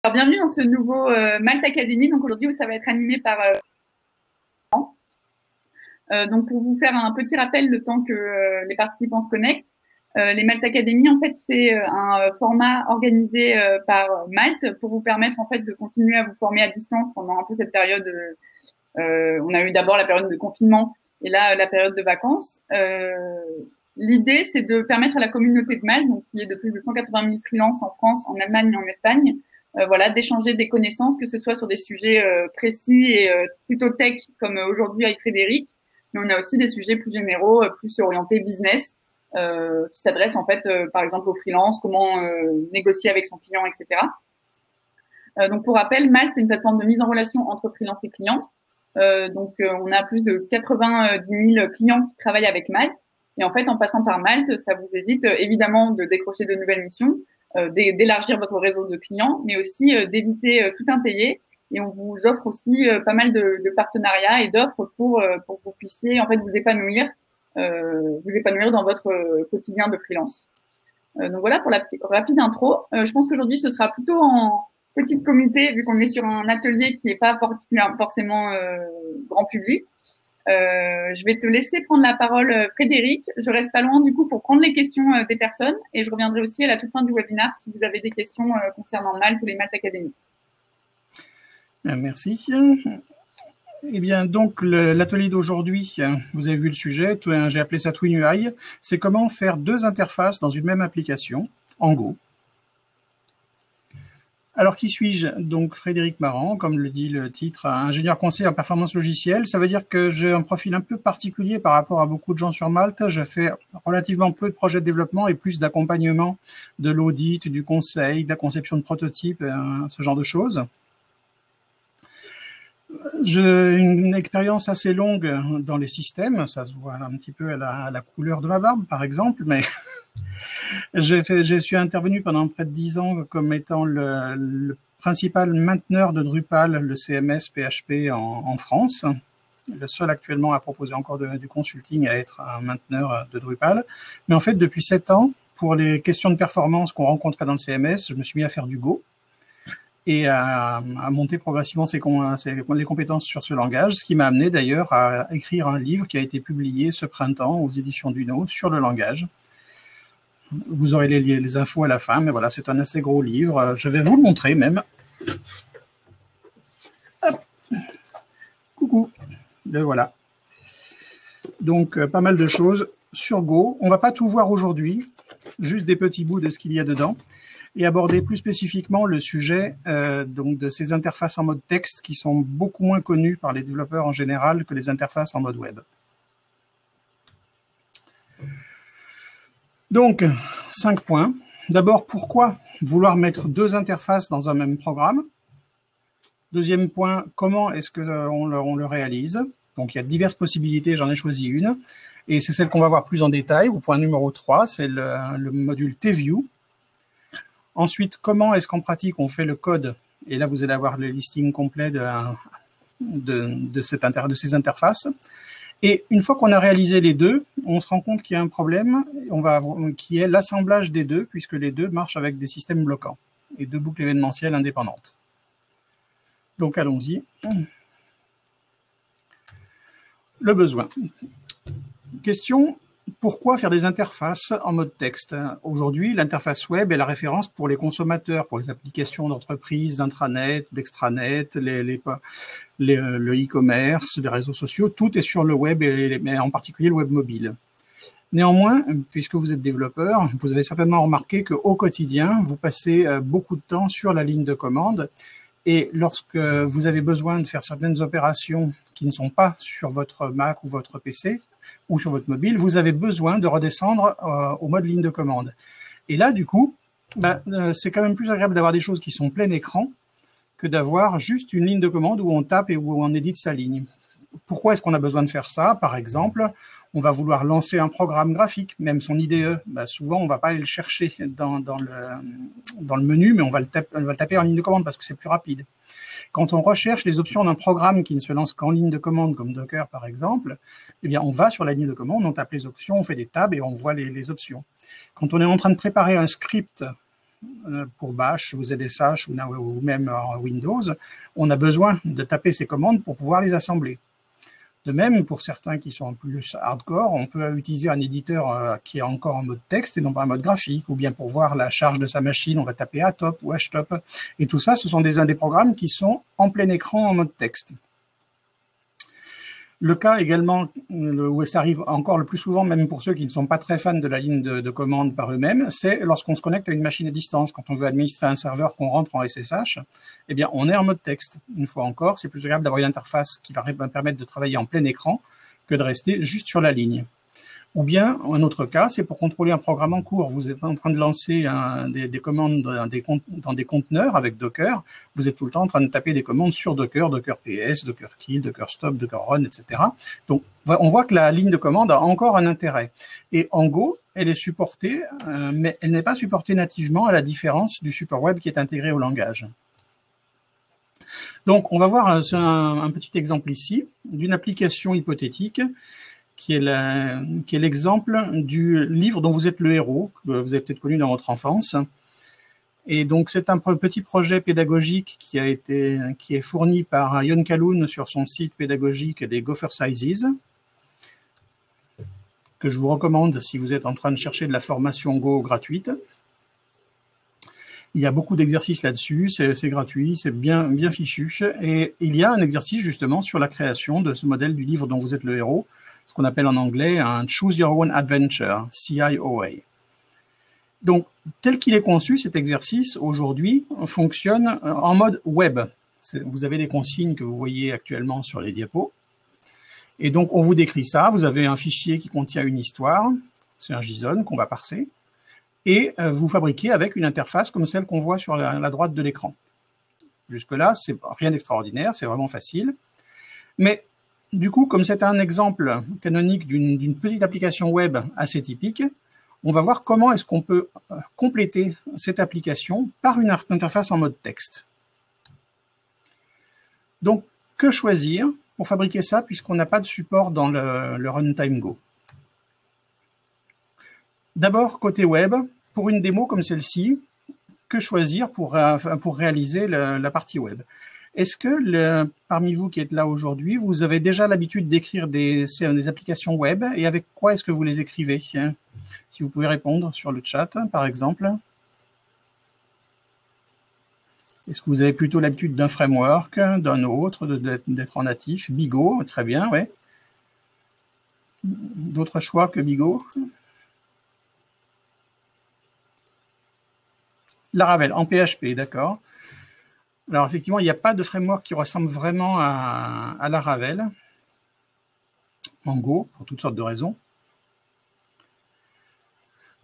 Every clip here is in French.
Alors, bienvenue dans ce nouveau Malte Academy. Donc aujourd'hui, ça va être animé par donc pour vous faire un petit rappel le temps que les participants se connectent. Les Malte Academy, en fait, c'est un format organisé par Malte pour vous permettre en fait de continuer à vous former à distance pendant un peu cette période. On a eu d'abord la période de confinement et là la période de vacances. L'idée, c'est de permettre à la communauté de Malte, donc qui est de plus de 180 000 freelances en France, en Allemagne et en Espagne, voilà, d'échanger des connaissances, que ce soit sur des sujets précis et plutôt tech, comme aujourd'hui avec Frédéric, mais on a aussi des sujets plus généraux, plus orientés business, qui s'adressent en fait, par exemple, aux freelances, comment négocier avec son client, etc. Donc, pour rappel, Malte, c'est une plateforme de mise en relation entre freelance et clients. On a plus de 90 000 clients qui travaillent avec Malte. Et en fait, en passant par Malte, ça vous évite évidemment de décrocher de nouvelles missions, d'élargir votre réseau de clients, mais aussi d'éviter tout impayé. Et on vous offre aussi pas mal de partenariats et d'offres pour que vous puissiez en fait vous épanouir dans votre quotidien de freelance. Donc voilà pour la petite rapide intro. Je pense qu'aujourd'hui, ce sera plutôt en petite communauté, vu qu'on est sur un atelier qui n'est pas forcément grand public. Je vais te laisser prendre la parole, Frédéric. Je reste pas loin du coup pour prendre les questions des personnes et je reviendrai aussi à la toute fin du webinaire si vous avez des questions concernant Malte ou les Malte Academy. Merci. Eh bien, donc, l'atelier d'aujourd'hui, vous avez vu le sujet, j'ai appelé ça Twin UI, c'est comment faire deux interfaces dans une même application, en Go. Alors, qui suis-je? Donc, Frédéric Marant, comme le dit le titre, ingénieur conseiller en performance logicielle. Ça veut dire que j'ai un profil un peu particulier par rapport à beaucoup de gens sur Malte. Je fais relativement peu de projets de développement et plus d'accompagnement, de l'audit, du conseil, de la conception de prototypes, ce genre de choses. J'ai une expérience assez longue dans les systèmes, ça se voit un petit peu à la couleur de ma barbe, par exemple, mais je suis intervenu pendant près de 10 ans comme étant le principal mainteneur de Drupal, le CMS PHP en France, le seul actuellement à proposer encore du consulting à être un mainteneur de Drupal. Mais en fait, depuis 7 ans, pour les questions de performance qu'on rencontrait dans le CMS, je me suis mis à faire du Go et à monter progressivement les compétences sur ce langage, ce qui m'a amené d'ailleurs à écrire un livre qui a été publié ce printemps aux éditions Duno sur le langage. Vous aurez les infos à la fin, mais voilà, c'est un assez gros livre. Je vais vous le montrer même. Hop. Coucou. Le voilà. Donc, pas mal de choses sur Go. On ne va pas tout voir aujourd'hui, juste des petits bouts de ce qu'il y a dedans, et aborder plus spécifiquement le sujet donc de ces interfaces en mode texte qui sont beaucoup moins connues par les développeurs en général que les interfaces en mode web. Donc, 5 points. D'abord, pourquoi vouloir mettre deux interfaces dans un même programme? Deuxième point, comment est-ce qu'on le réalise? Donc, il y a diverses possibilités, j'en ai choisi une, et c'est celle qu'on va voir plus en détail. Au point numéro 3, c'est le module TView. Ensuite, comment est-ce qu'en pratique on fait le code? Et là, vous allez avoir le listing complet de ces interfaces. Et une fois qu'on a réalisé les deux, on se rend compte qu'il y a un problème qui est l'assemblage des deux, puisque les deux marchent avec des systèmes bloquants et deux boucles événementielles indépendantes. Donc, allons-y. Le besoin. Question. Pourquoi faire des interfaces en mode texte? Aujourd'hui, l'interface web est la référence pour les consommateurs, pour les applications d'entreprise, d'intranet, d'extranet, le e-commerce, les réseaux sociaux. Tout est sur le web, mais en particulier le web mobile. Néanmoins, puisque vous êtes développeur, vous avez certainement remarqué qu'au quotidien, vous passez beaucoup de temps sur la ligne de commande. Et lorsque vous avez besoin de faire certaines opérations qui ne sont pas sur votre Mac ou votre PC, ou sur votre mobile, vous avez besoin de redescendre au mode ligne de commande. Et là, du coup, c'est quand même plus agréable d'avoir des choses qui sont plein écran que d'avoir juste une ligne de commande où on tape et où on édite sa ligne. Pourquoi est-ce qu'on a besoin de faire ça? Par exemple, on va vouloir lancer un programme graphique, même son IDE. Souvent, on ne va pas aller le chercher dans le menu, mais on va le taper en ligne de commande parce que c'est plus rapide. Quand on recherche les options d'un programme qui ne se lance qu'en ligne de commande, comme Docker par exemple, eh bien, on va sur la ligne de commande, on tape les options, on fait des tabs et on voit les options. Quand on est en train de préparer un script pour Bash ou ZSH ou même Windows, on a besoin de taper ces commandes pour pouvoir les assembler. De même, pour certains qui sont plus hardcore, on peut utiliser un éditeur qui est encore en mode texte et non pas en mode graphique, ou bien pour voir la charge de sa machine, on va taper atop ou htop. Et tout ça, ce sont des programmes qui sont en plein écran en mode texte. Le cas également, où ça arrive encore le plus souvent, même pour ceux qui ne sont pas très fans de la ligne de commande par eux-mêmes, c'est lorsqu'on se connecte à une machine à distance. Quand on veut administrer un serveur qu'on rentre en SSH, eh bien, on est en mode texte. Une fois encore, c'est plus agréable d'avoir une interface qui va permettre de travailler en plein écran que de rester juste sur la ligne. Ou bien, un autre cas, c'est pour contrôler un programme en cours. Vous êtes en train de lancer des commandes dans des conteneurs avec Docker. Vous êtes tout le temps en train de taper des commandes sur Docker, Docker PS, Docker Kill, Docker Stop, Docker Run, etc. Donc, on voit que la ligne de commande a encore un intérêt. Et en Go, elle est supportée, mais elle n'est pas supportée nativement, à la différence du support web qui est intégré au langage. Donc, on va voir un petit exemple ici d'une application hypothétique qui est l'exemple du livre dont vous êtes le héros, que vous avez peut-être connu dans votre enfance. Et donc, c'est un petit projet pédagogique qui est fourni par Jon Kalun sur son site pédagogique des Gopher Sizes, que je vous recommande si vous êtes en train de chercher de la formation Go gratuite. Il y a beaucoup d'exercices là-dessus, c'est gratuit, c'est bien fichu. Et il y a un exercice justement sur la création de ce modèle du livre dont vous êtes le héros, ce qu'on appelle en anglais un Choose Your Own Adventure, CIOA. Donc, tel qu'il est conçu, cet exercice, aujourd'hui, fonctionne en mode web. Vous avez les consignes que vous voyez actuellement sur les diapos. Et donc, on vous décrit ça. Vous avez un fichier qui contient une histoire. C'est un JSON qu'on va parser. Et vous fabriquez avec une interface comme celle qu'on voit sur la droite de l'écran. Jusque-là, c'est rien d'extraordinaire, c'est vraiment facile. Mais du coup, comme c'est un exemple canonique d'une petite application web assez typique, on va voir comment est-ce qu'on peut compléter cette application par une interface en mode texte. Donc, que choisir pour fabriquer ça puisqu'on n'a pas de support dans le Runtime Go? D'abord, côté web, pour une démo comme celle-ci, que choisir pour réaliser la partie web? Est-ce que parmi vous qui êtes là aujourd'hui, vous avez déjà l'habitude d'écrire des applications web et avec quoi est-ce que vous les écrivez? Si vous pouvez répondre sur le chat, par exemple. Est-ce que vous avez plutôt l'habitude d'un framework, d'un autre, d'être en natif? Bigo, très bien, ouais. D'autres choix que Bigo? Laravel, en PHP, d'accord. Alors, effectivement, il n'y a pas de framework qui ressemble vraiment à Laravel en Go, pour toutes sortes de raisons.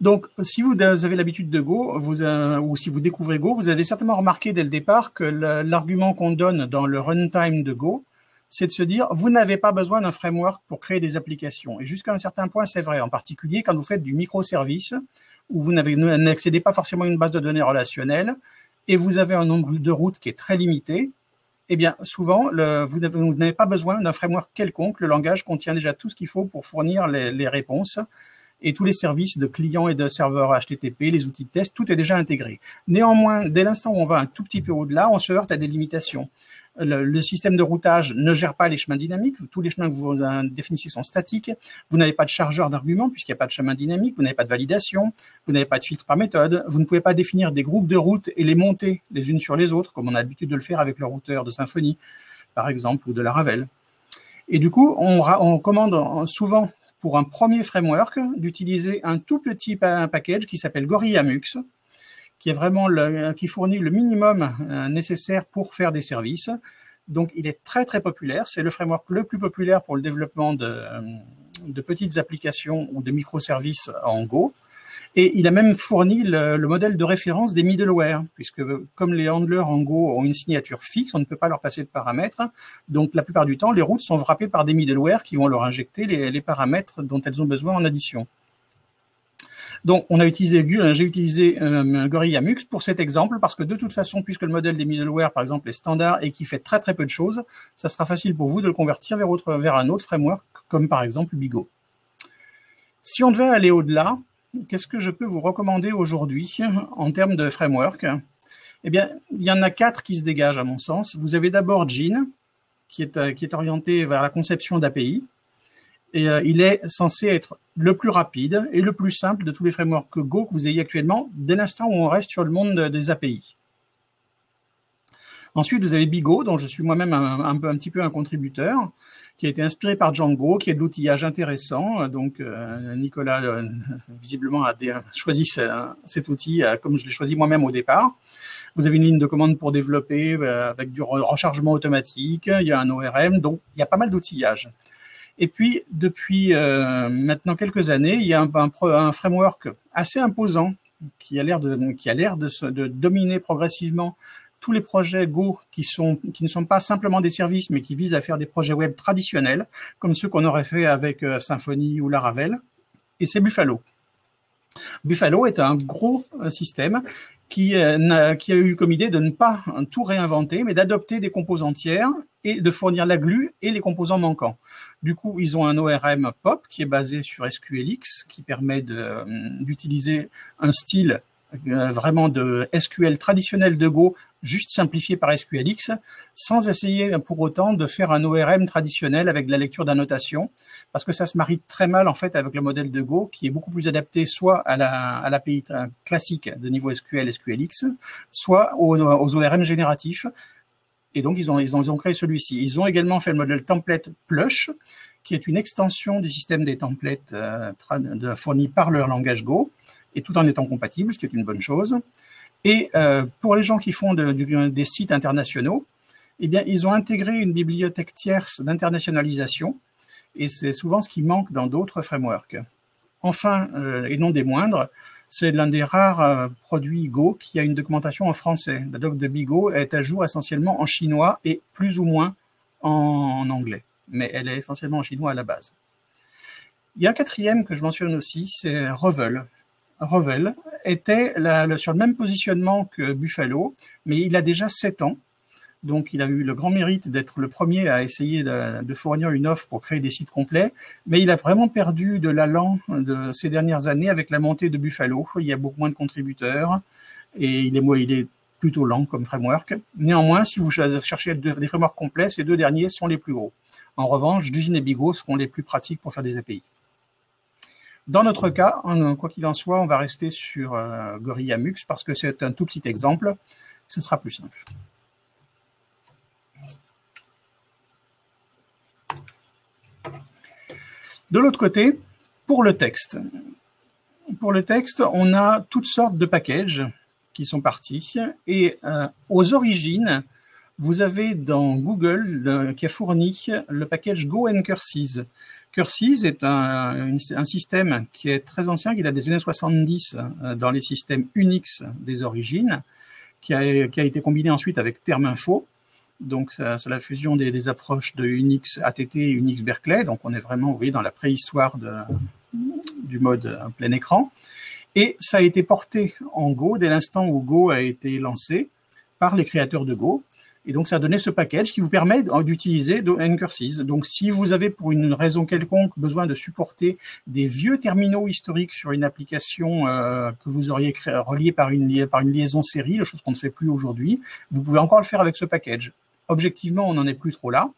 Donc, si vous avez l'habitude de Go, ou si vous découvrez Go, vous avez certainement remarqué dès le départ que l'argument qu'on donne dans le runtime de Go, c'est de se dire, vous n'avez pas besoin d'un framework pour créer des applications. Et jusqu'à un certain point, c'est vrai, en particulier quand vous faites du microservice, où vous n'accédez pas forcément à une base de données relationnelle, et vous avez un nombre de routes qui est très limité, eh bien, souvent, vous n'avez pas besoin d'un framework quelconque. Le langage contient déjà tout ce qu'il faut pour fournir les réponses. Et tous les services de clients et de serveurs HTTP, les outils de test, tout est déjà intégré. Néanmoins, dès l'instant où on va un tout petit peu au-delà, on se heurte à des limitations. Le système de routage ne gère pas les chemins dynamiques. Tous les chemins que vous définissez sont statiques. Vous n'avez pas de chargeur d'arguments puisqu'il n'y a pas de chemin dynamique. Vous n'avez pas de validation. Vous n'avez pas de filtre par méthode. Vous ne pouvez pas définir des groupes de routes et les monter les unes sur les autres, comme on a l'habitude de le faire avec le routeur de Symfony, par exemple, ou de Laravel. Et du coup, on commande souvent pour un premier framework d'utiliser un tout petit package qui s'appelle GorillaMux, qui est vraiment qui fournit le minimum nécessaire pour faire des services. Donc, il est très, très populaire. C'est le framework le plus populaire pour le développement de petites applications ou de microservices en Go. Et il a même fourni le modèle de référence des middleware, puisque comme les handlers en Go ont une signature fixe, on ne peut pas leur passer de paramètres. Donc, la plupart du temps, les routes sont wrappées par des middleware qui vont leur injecter les paramètres dont elles ont besoin en addition. Donc, j'ai utilisé GorillaMux pour cet exemple parce que de toute façon, puisque le modèle des middleware, par exemple, est standard et qui fait très très peu de choses, ça sera facile pour vous de le convertir vers un autre framework, comme par exemple Bigo. Si on devait aller au-delà, qu'est-ce que je peux vous recommander aujourd'hui en termes de framework? Eh bien, il y en a 4 qui se dégagent à mon sens. Vous avez d'abord Gin, qui est orienté vers la conception d'API. Et il est censé être le plus rapide et le plus simple de tous les frameworks Go que vous ayez actuellement, dès l'instant où on reste sur le monde des API. Ensuite, vous avez Bigo, dont je suis moi-même un petit peu un contributeur, qui a été inspiré par Django, qui est de l'outillage intéressant. Donc, Nicolas, visiblement, a choisi cet outil comme je l'ai choisi moi-même au départ. Vous avez une ligne de commande pour développer avec du rechargement automatique. Il y a un ORM, donc il y a pas mal d'outillage. Et puis, depuis maintenant quelques années, il y a un framework assez imposant qui a l'air de dominer progressivement tous les projets Go qui ne sont pas simplement des services, mais qui visent à faire des projets web traditionnels, comme ceux qu'on aurait fait avec Symfony ou Laravel, et c'est Buffalo. Buffalo est un gros système qui a eu comme idée de ne pas tout réinventer, mais d'adopter des composants tiers et de fournir la glue et les composants manquants. Du coup, ils ont un ORM POP qui est basé sur SQLX, qui permet d'utiliser un style vraiment de SQL traditionnel de Go, juste simplifié par SQLX, sans essayer pour autant de faire un ORM traditionnel avec de la lecture d'annotation, parce que ça se marie très mal en fait avec le modèle de Go, qui est beaucoup plus adapté soit à l'API classique de niveau SQL, SQLX, soit aux ORM génératifs. Et donc, ils ont créé celui-ci. Ils ont également fait le modèle template Plush, qui est une extension du système des templates fournis par leur langage Go, et tout en étant compatible, ce qui est une bonne chose. Et pour les gens qui font des sites internationaux, eh bien, ils ont intégré une bibliothèque tierce d'internationalisation, et c'est souvent ce qui manque dans d'autres frameworks. Enfin, et non des moindres, c'est l'un des rares produits Go qui a une documentation en français. La doc de Bigo est à jour essentiellement en chinois et plus ou moins en anglais, mais elle est essentiellement en chinois à la base. Il y a un quatrième que je mentionne aussi, c'est Revel. Revel était sur le même positionnement que Buffalo, mais il a déjà 7 ans. Donc, il a eu le grand mérite d'être le premier à essayer de fournir une offre pour créer des sites complets, mais il a vraiment perdu de l'allant de ces dernières années avec la montée de Buffalo. Il y a beaucoup moins de contributeurs et il est plutôt lent comme framework. Néanmoins, si vous cherchez des frameworks complets, ces 2 derniers sont les plus gros. En revanche, Gin et Bigo seront les plus pratiques pour faire des API. Dans notre cas, quoi qu'il en soit, on va rester sur Gorilla Mux parce que c'est un tout petit exemple. Ce sera plus simple. De l'autre côté, pour le texte, on a toutes sortes de packages qui sont partis. Et aux origines, vous avez dans Google qui a fourni le package Go and Curses. Curses est un système qui est très ancien, qui date des années 70 dans les systèmes Unix des origines, qui a été combiné ensuite avec Terminfo. Donc, c'est la fusion des approches de Unix ATT et Unix Berkeley. Donc, on est vraiment, vous voyez, dans la préhistoire du mode plein écran. Et ça a été porté en Go dès l'instant où Go a été lancé par les créateurs de Go. Et donc, ça a donné ce package qui vous permet d'utiliser Curses. Donc, si vous avez pour une raison quelconque besoin de supporter des vieux terminaux historiques sur une application que vous auriez relié par une liaison série, chose qu'on ne fait plus aujourd'hui, vous pouvez encore le faire avec ce package. Objectivement, on n'en est plus trop là.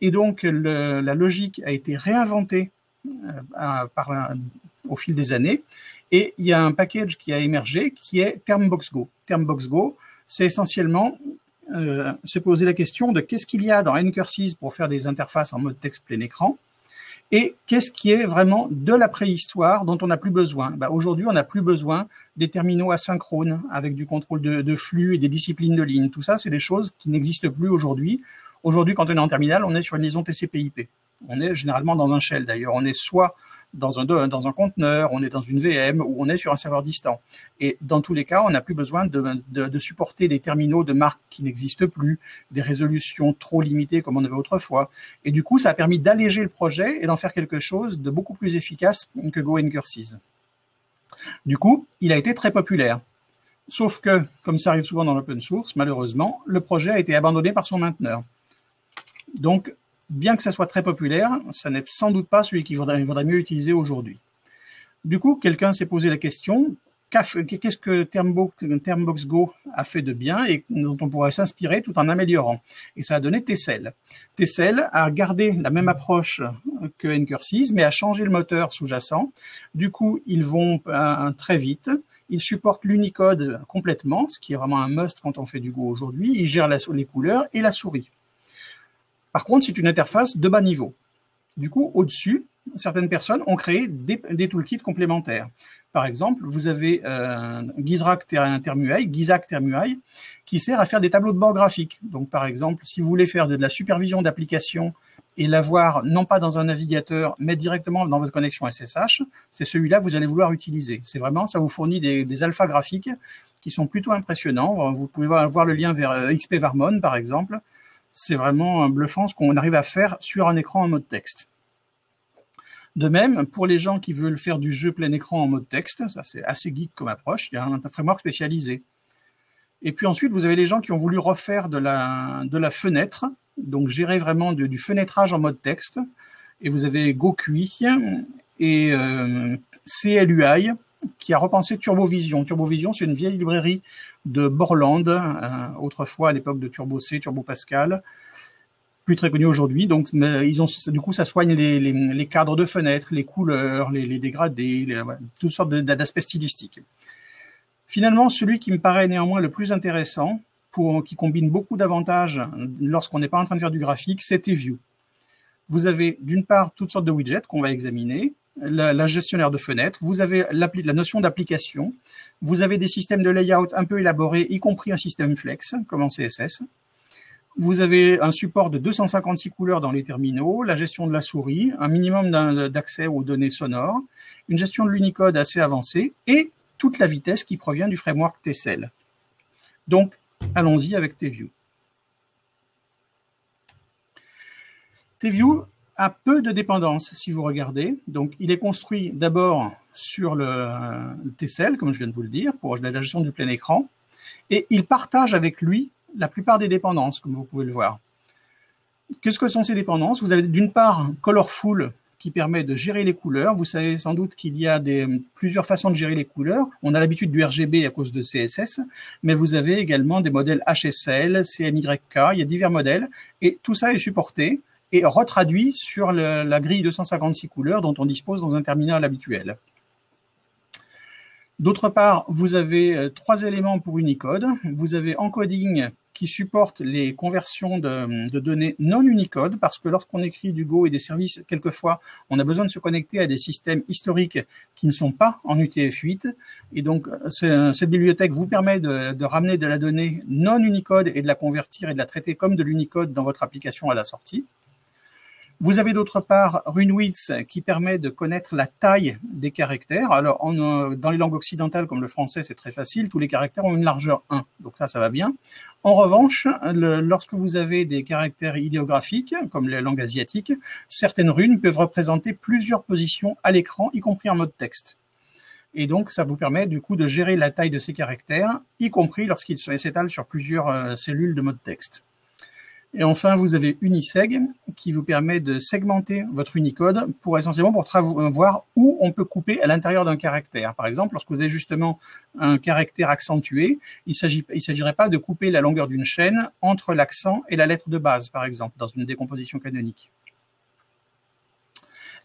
Et donc, la logique a été réinventée au fil des années. Et il y a un package qui a émergé qui est TermBoxGo. TermBoxGo, c'est essentiellement se poser la question de qu'est-ce qu'il y a dans Ncurses pour faire des interfaces en mode texte plein écran et qu'est-ce qui est vraiment de la préhistoire dont on n'a plus besoin. Aujourd'hui, on n'a plus besoin des terminaux asynchrones avec du contrôle de flux et des disciplines de ligne. Tout ça, c'est des choses qui n'existent plus aujourd'hui. Aujourd'hui, quand on est en terminal, on est sur une liaison TCP/IP. On est généralement dans un shell. D'ailleurs, on est soit dans un conteneur, on est dans une VM ou on est sur un serveur distant. Et dans tous les cas, on n'a plus besoin de supporter des terminaux de marque qui n'existent plus, des résolutions trop limitées comme on avait autrefois. Et du coup, ça a permis d'alléger le projet et d'en faire quelque chose de beaucoup plus efficace que Go and Curses. Du coup, il a été très populaire. Sauf que, comme ça arrive souvent dans l'open source, malheureusement, le projet a été abandonné par son mainteneur. Donc, bien que ça soit très populaire, ça n'est sans doute pas celui qu'il vaudrait mieux utiliser aujourd'hui. Du coup, quelqu'un s'est posé la question, qu'est-ce que Termbox Go a fait de bien et dont on pourrait s'inspirer tout en améliorant? Et ça a donné Tcell. Tcell a gardé la même approche que Ncurses, mais a changé le moteur sous-jacent. Du coup, ils vont très vite. Ils supportent l'Unicode complètement, ce qui est vraiment un must quand on fait du Go aujourd'hui. Ils gèrent les couleurs et la souris. Par contre, c'est une interface de bas niveau. Du coup, au-dessus, certaines personnes ont créé des toolkits complémentaires. Par exemple, vous avez Gizrak Termuai, qui sert à faire des tableaux de bord graphiques. Donc, par exemple, si vous voulez faire de la supervision d'application et l'avoir non pas dans un navigateur, mais directement dans votre connexion SSH, c'est celui-là que vous allez vouloir utiliser. C'est vraiment, ça vous fournit des alphas graphiques qui sont plutôt impressionnants. Vous pouvez voir le lien vers XP Varmon, par exemple. C'est vraiment bluffant ce qu'on arrive à faire sur un écran en mode texte. De même, pour les gens qui veulent faire du jeu plein écran en mode texte, ça c'est assez geek comme approche, il y a un framework spécialisé. Et puis ensuite, vous avez les gens qui ont voulu refaire de la fenêtre, donc gérer vraiment du fenêtrage en mode texte. Et vous avez GoQui et CLUI qui a repensé TurboVision. TurboVision, c'est une vieille librairie de Borland, autrefois à l'époque de Turbo C, Turbo Pascal, plus très connu aujourd'hui. Donc, du coup, ça soigne les cadres de fenêtres, les couleurs, les dégradés, toutes sortes d'aspects stylistiques. Finalement, celui qui me paraît néanmoins le plus intéressant, qui combine beaucoup d'avantages lorsqu'on n'est pas en train de faire du graphique, c'est TView. Vous avez d'une part toutes sortes de widgets qu'on va examiner, la gestionnaire de fenêtres, vous avez la notion d'application, vous avez des systèmes de layout un peu élaborés, y compris un système flex, comme en CSS. Vous avez un support de 256 couleurs dans les terminaux, la gestion de la souris, un minimum d'accès aux données sonores, une gestion de l'Unicode assez avancée et toute la vitesse qui provient du framework Tcell. Donc, allons-y avec TView. TView a peu de dépendances si vous regardez. Donc, il est construit d'abord sur le Tcell, comme je viens de vous le dire, pour la gestion du plein écran, et il partage avec lui la plupart des dépendances, comme vous pouvez le voir. Qu'est-ce que sont ces dépendances? Vous avez d'une part Colorful, qui permet de gérer les couleurs. Vous savez sans doute qu'il y a plusieurs façons de gérer les couleurs. On a l'habitude du RGB à cause de CSS, mais vous avez également des modèles HSL, CMYK, il y a divers modèles, et tout ça est supporté et retraduit sur la grille 256 couleurs dont on dispose dans un terminal habituel. D'autre part, vous avez 3 éléments pour Unicode. Vous avez Encoding qui supporte les conversions de données non Unicode, parce que lorsqu'on écrit du Go et des services, quelquefois, on a besoin de se connecter à des systèmes historiques qui ne sont pas en UTF-8. Et donc, cette bibliothèque vous permet de ramener de la donnée non Unicode et de la convertir et de la traiter comme de l'Unicode dans votre application à la sortie. Vous avez d'autre part Runewidth qui permet de connaître la taille des caractères. Alors, dans les langues occidentales comme le français, c'est très facile. Tous les caractères ont une largeur 1. Donc ça va bien. En revanche, lorsque vous avez des caractères idéographiques, comme les langues asiatiques, certaines runes peuvent représenter plusieurs positions à l'écran, y compris en mode texte. Et donc, ça vous permet du coup de gérer la taille de ces caractères, y compris lorsqu'ils s'étalent sur plusieurs cellules de mode texte. Et enfin, vous avez Uniseg qui vous permet de segmenter votre Unicode essentiellement pour voir où on peut couper à l'intérieur d'un caractère. Par exemple, lorsque vous avez justement un caractère accentué, il s'agirait pas de couper la longueur d'une chaîne entre l'accent et la lettre de base, par exemple, dans une décomposition canonique.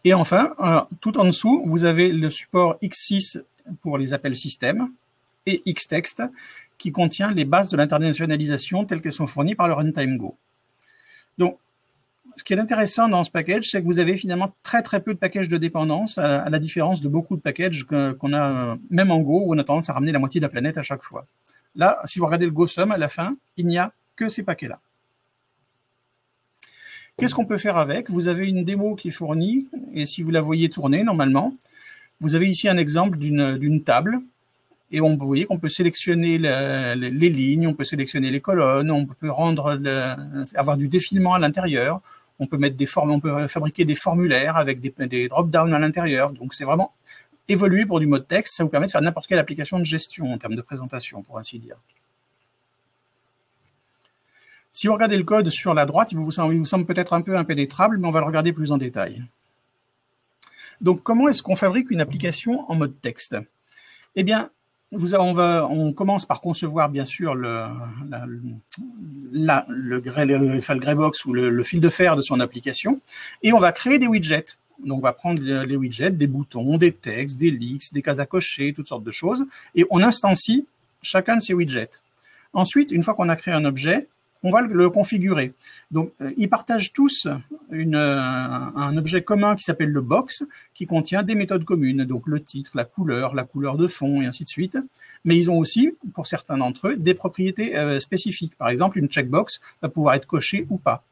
Et enfin, tout en dessous, vous avez le support X6 pour les appels système et Xtext qui contient les bases de l'internationalisation telles qu'elles sont fournies par le Runtime Go. Donc, ce qui est intéressant dans ce package, c'est que vous avez finalement très peu de packages de dépendance, à la différence de beaucoup de packages qu'on a même en Go, où on a tendance à ramener la moitié de la planète à chaque fois. Là, si vous regardez le GoSum à la fin, il n'y a que ces paquets-là. Qu'est-ce qu'on peut faire avec? Vous avez une démo qui est fournie, et si vous la voyez tourner normalement, vous avez ici un exemple d'une table. Et vous voyez qu'on peut sélectionner les lignes, on peut sélectionner les colonnes, on peut avoir du défilement à l'intérieur, on peut mettre on peut fabriquer des formulaires avec des drop-down à l'intérieur. Donc c'est vraiment évolué pour du mode texte. Ça vous permet de faire n'importe quelle application de gestion en termes de présentation, pour ainsi dire. Si vous regardez le code sur la droite, il vous semble peut-être un peu impénétrable, mais on va le regarder plus en détail. Donc, comment est-ce qu'on fabrique une application en mode texte? Eh bien, on commence par concevoir, bien sûr, le greybox ou le fil de fer de son application, et on va créer des widgets. Donc, on va prendre les widgets, des boutons, des textes, des leaks, des cases à cocher, toutes sortes de choses, et on instancie chacun de ces widgets. Ensuite, une fois qu'on a créé un objet, on va le configurer. Donc, ils partagent tous un objet commun qui s'appelle le box, qui contient des méthodes communes, donc le titre, la couleur de fond, et ainsi de suite. Mais ils ont aussi, pour certains d'entre eux, des propriétés spécifiques. Par exemple, une checkbox va pouvoir être cochée ou pas.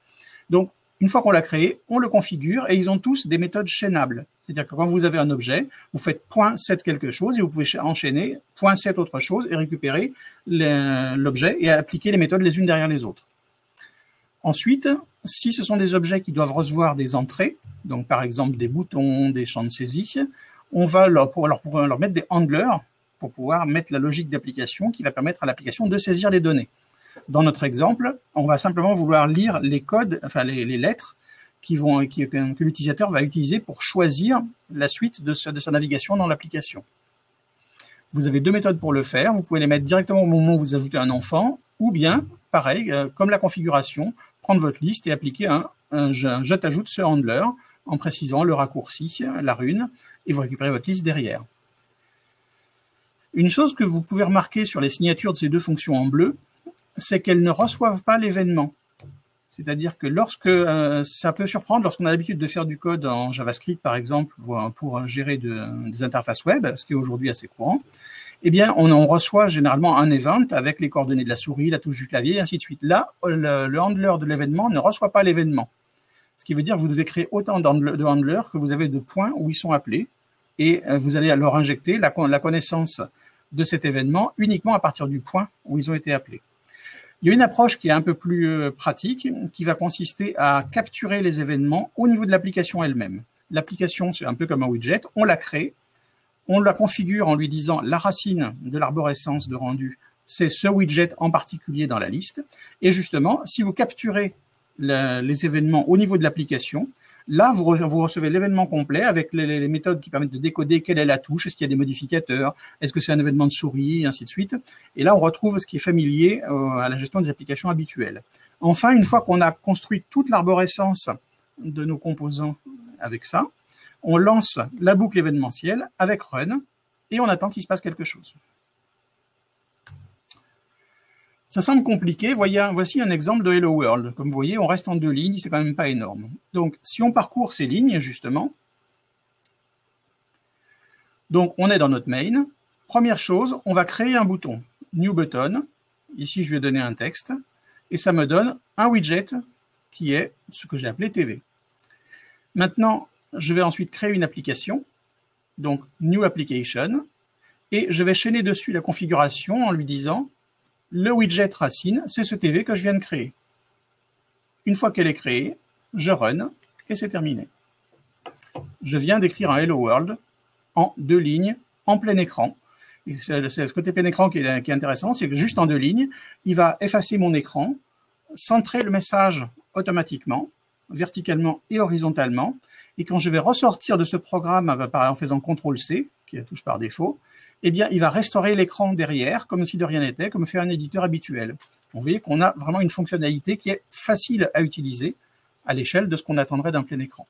Donc, une fois qu'on l'a créé, on le configure et ils ont tous des méthodes chaînables. C'est-à-dire que quand vous avez un objet, vous faites .set quelque chose et vous pouvez enchaîner .set autre chose et récupérer l'objet et appliquer les méthodes les unes derrière les autres. Ensuite, si ce sont des objets qui doivent recevoir des entrées, donc par exemple des boutons, des champs de saisie, on va leur mettre des handlers pour pouvoir mettre la logique d'application qui va permettre à l'application de saisir les données. Dans notre exemple, on va simplement vouloir lire les codes, enfin les lettres que l'utilisateur va utiliser pour choisir la suite de sa navigation dans l'application. Vous avez deux méthodes pour le faire. Vous pouvez les mettre directement au moment où vous ajoutez un enfant, ou bien, pareil, comme la configuration, prendre votre liste et appliquer je t'ajoute ce handler en précisant le raccourci, la rune, et vous récupérez votre liste derrière. Une chose que vous pouvez remarquer sur les signatures de ces deux fonctions en bleu, c'est qu'elles ne reçoivent pas l'événement. C'est-à-dire que ça peut surprendre lorsqu'on a l'habitude de faire du code en JavaScript, par exemple, pour gérer des interfaces web, ce qui est aujourd'hui assez courant, eh bien, on reçoit généralement un event avec les coordonnées de la souris, la touche du clavier, et ainsi de suite. Là, le handler de l'événement ne reçoit pas l'événement. Ce qui veut dire que vous devez créer autant de handlers que vous avez de points où ils sont appelés, et vous allez leur injecter la connaissance de cet événement uniquement à partir du point où ils ont été appelés. Il y a une approche qui est un peu plus pratique, qui va consister à capturer les événements au niveau de l'application elle-même. L'application, c'est un peu comme un widget, on la crée, on la configure en lui disant la racine de l'arborescence de rendu, c'est ce widget en particulier dans la liste. Et justement, si vous capturez les événements au niveau de l'application, là, vous recevez l'événement complet avec les méthodes qui permettent de décoder quelle est la touche, est-ce qu'il y a des modificateurs, est-ce que c'est un événement de souris, et ainsi de suite. Et là, on retrouve ce qui est familier à la gestion des applications habituelles. Enfin, une fois qu'on a construit toute l'arborescence de nos composants avec ça, on lance la boucle événementielle avec run et on attend qu'il se passe quelque chose. Ça semble compliqué. Voici un exemple de Hello World. Comme vous voyez, on reste en deux lignes, c'est quand même pas énorme. Donc, si on parcourt ces lignes, justement, donc on est dans notre main. Première chose, on va créer un bouton, New Button. Ici, je vais donner un texte et ça me donne un widget qui est ce que j'ai appelé TV. Maintenant, je vais ensuite créer une application, donc New Application, et je vais chaîner dessus la configuration en lui disant le widget racine, c'est ce TV que je viens de créer. Une fois qu'elle est créée, je run et c'est terminé. Je viens d'écrire un Hello World en deux lignes, en plein écran. Et c'est ce côté plein écran qui est intéressant, c'est que juste en deux lignes, il va effacer mon écran, centrer le message automatiquement, verticalement et horizontalement. Et quand je vais ressortir de ce programme en faisant CTRL-C, qui est la touche par défaut, eh bien, il va restaurer l'écran derrière, comme si de rien n'était, comme fait un éditeur habituel. Vous voyez qu'on a vraiment une fonctionnalité qui est facile à utiliser à l'échelle de ce qu'on attendrait d'un plein écran.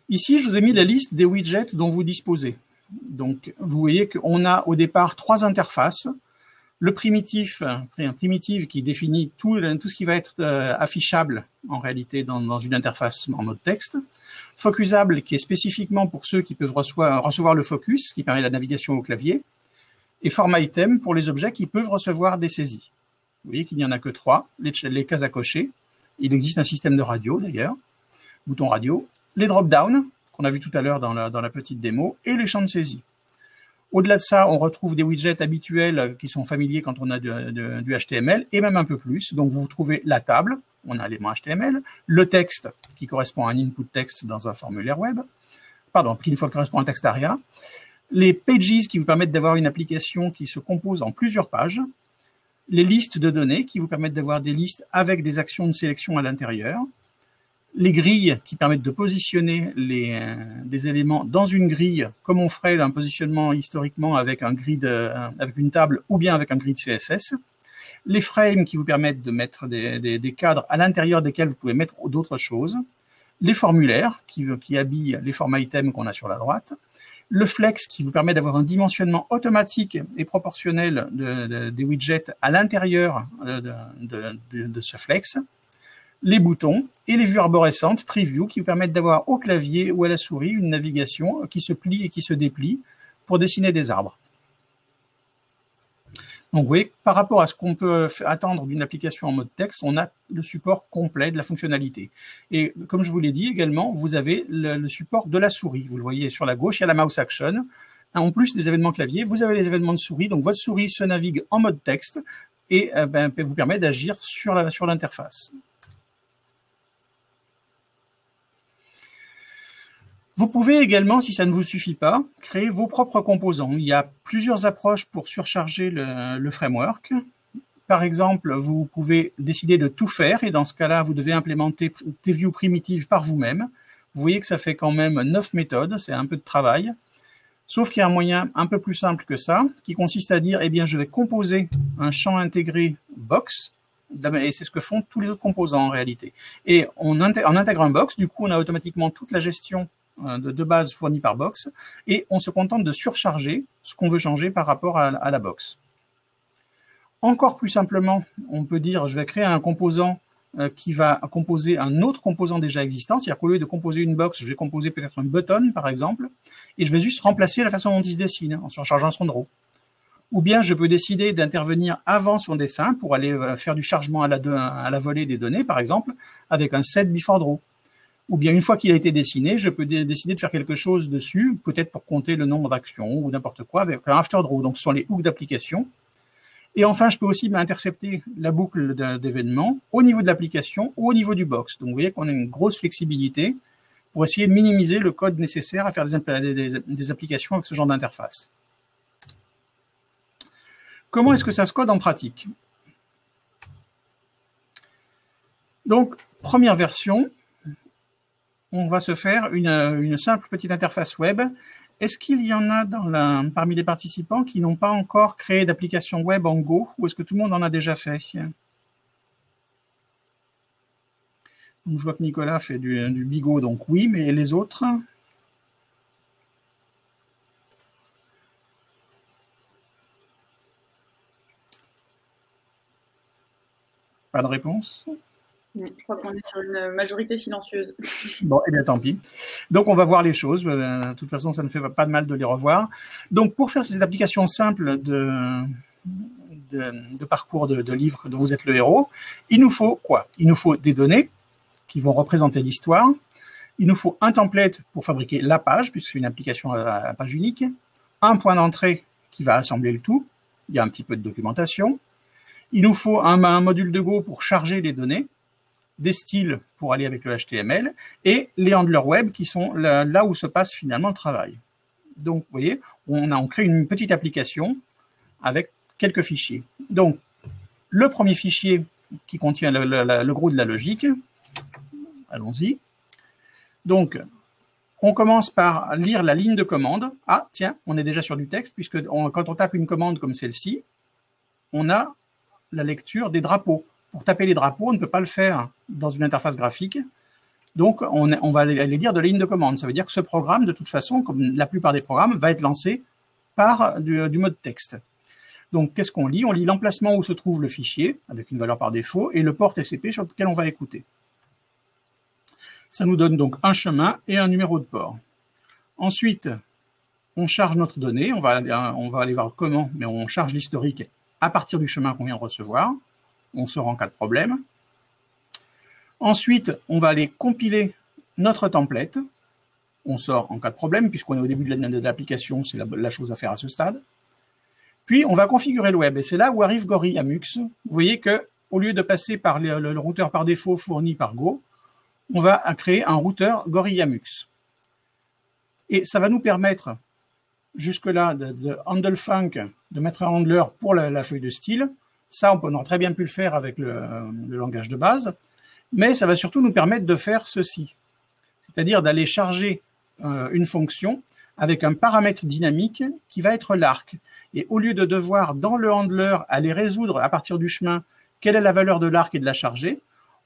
Ici, je vous ai mis la liste des widgets dont vous disposez. Donc, vous voyez qu'on a au départ trois interfaces. Le primitif qui définit tout ce qui va être affichable en réalité dans une interface en mode texte. Focusable qui est spécifiquement pour ceux qui peuvent recevoir le focus, qui permet la navigation au clavier. Et format item pour les objets qui peuvent recevoir des saisies. Vous voyez qu'il n'y en a que trois, les cases à cocher. Il existe un système de radio d'ailleurs, bouton radio. Les drop-down, qu'on a vu tout à l'heure dans la petite démo, et les champs de saisie. Au-delà de ça, on retrouve des widgets habituels qui sont familiers quand on a du HTML, et même un peu plus. Donc, vous trouvez la table, on a l'élément HTML, le texte, qui correspond à un input text dans un formulaire web, qui une fois correspond à un texte ARIA, les pages qui vous permettent d'avoir une application qui se compose en plusieurs pages, les listes de données qui vous permettent d'avoir des listes avec des actions de sélection à l'intérieur, les grilles qui permettent de positionner des éléments dans une grille, comme on ferait un positionnement historiquement avec avec une table ou bien avec un grid CSS, les frames qui vous permettent de mettre des cadres à l'intérieur desquels vous pouvez mettre d'autres choses, les formulaires qui habillent les formats items qu'on a sur la droite, le flex qui vous permet d'avoir un dimensionnement automatique et proportionnel des widgets à l'intérieur de ce flex, les boutons et les vues arborescentes Tree View qui vous permettent d'avoir au clavier ou à la souris une navigation qui se plie et qui se déplie pour dessiner des arbres. Donc vous voyez, par rapport à ce qu'on peut attendre d'une application en mode texte, on a le support complet de la fonctionnalité. Et comme je vous l'ai dit également, vous avez le support de la souris. Vous le voyez sur la gauche, il y a la mouse action. En plus des événements clavier, vous avez les événements de souris. Donc votre souris se navigue en mode texte et vous permet d'agir sur l'interface. Vous pouvez également, si ça ne vous suffit pas, créer vos propres composants. Il y a plusieurs approches pour surcharger le framework. Par exemple, vous pouvez décider de tout faire et dans ce cas-là, vous devez implémenter des views primitives par vous-même. Vous voyez que ça fait quand même 9 méthodes, c'est un peu de travail. Sauf qu'il y a un moyen un peu plus simple que ça, qui consiste à dire, eh bien, je vais composer un champ intégré box, et c'est ce que font tous les autres composants en réalité. Et on intègre un box, du coup, on a automatiquement toute la gestion de base fournie par box, et on se contente de surcharger ce qu'on veut changer par rapport à la box. Encore plus simplement, on peut dire, je vais créer un composant qui va composer un autre composant déjà existant, c'est-à-dire qu'au lieu de composer une box, je vais composer peut-être un button, par exemple, et je vais juste remplacer la façon dont il se dessine, en surchargeant son draw. Ou bien je peux décider d'intervenir avant son dessin pour aller faire du chargement à la volée des données, par exemple, avec un set before draw. Ou bien une fois qu'il a été dessiné, je peux décider de faire quelque chose dessus, peut-être pour compter le nombre d'actions ou n'importe quoi, avec un after draw. Donc ce sont les hooks d'application. Et enfin, je peux aussi intercepter la boucle d'événements au niveau de l'application ou au niveau du box. Donc vous voyez qu'on a une grosse flexibilité pour essayer de minimiser le code nécessaire à faire des applications avec ce genre d'interface. Comment est-ce que ça se code en pratique? Donc, première version, on va se faire une simple petite interface web. Est-ce qu'il y en a parmi les participants qui n'ont pas encore créé d'application web en Go, ou est-ce que tout le monde en a déjà fait? Donc, je vois que Nicolas fait du Bigo, donc oui, mais les autres? Pas de réponse? Je crois qu'on est sur une majorité silencieuse. Bon, eh bien, tant pis. Donc, on va voir les choses. De toute façon, ça ne fait pas de mal de les revoir. Donc, pour faire cette application simple de parcours de livres dont vous êtes le héros, il nous faut quoi? Il nous faut des données qui vont représenter l'histoire. Il nous faut un template pour fabriquer la page, puisque c'est une application à page unique. Un point d'entrée qui va assembler le tout. Il y a un petit peu de documentation. Il nous faut un module de Go pour charger les données, des styles pour aller avec le HTML, et les handlers web qui sont là où se passe finalement le travail. Donc, vous voyez, on crée une petite application avec quelques fichiers. Donc, le premier fichier qui contient le gros de la logique, allons-y. Donc, on commence par lire la ligne de commande. Ah, tiens, on est déjà sur du texte, puisque quand on tape une commande comme celle-ci, on a la lecture des drapeaux. Pour taper les drapeaux, on ne peut pas le faire dans une interface graphique. Donc, on va aller lire de la ligne de commande. Ça veut dire que ce programme, de toute façon, comme la plupart des programmes, va être lancé par du mode texte. Donc, qu'est-ce qu'on lit? On lit l'emplacement où se trouve le fichier, avec une valeur par défaut, et le port TCP sur lequel on va écouter. Ça nous donne donc un chemin et un numéro de port. Ensuite, on charge notre donnée. On va aller voir comment, mais on charge l'historique à partir du chemin qu'on vient de recevoir. On sort en cas de problème. Ensuite, on va aller compiler notre template. On sort en cas de problème, puisqu'on est au début de l'application, c'est la chose à faire à ce stade. Puis, on va configurer le web, et c'est là où arrive GorillaMux. Vous voyez que, au lieu de passer par le routeur par défaut fourni par Go, on va créer un routeur GorillaMux. Et ça va nous permettre, jusque-là, de handle func, de mettre un handler pour la feuille de style, Ça, on aurait très bien pu le faire avec le langage de base, mais ça va surtout nous permettre de faire ceci, c'est-à-dire d'aller charger une fonction avec un paramètre dynamique qui va être l'arc. Et au lieu de devoir, dans le handler, aller résoudre à partir du chemin quelle est la valeur de l'arc et de la charger,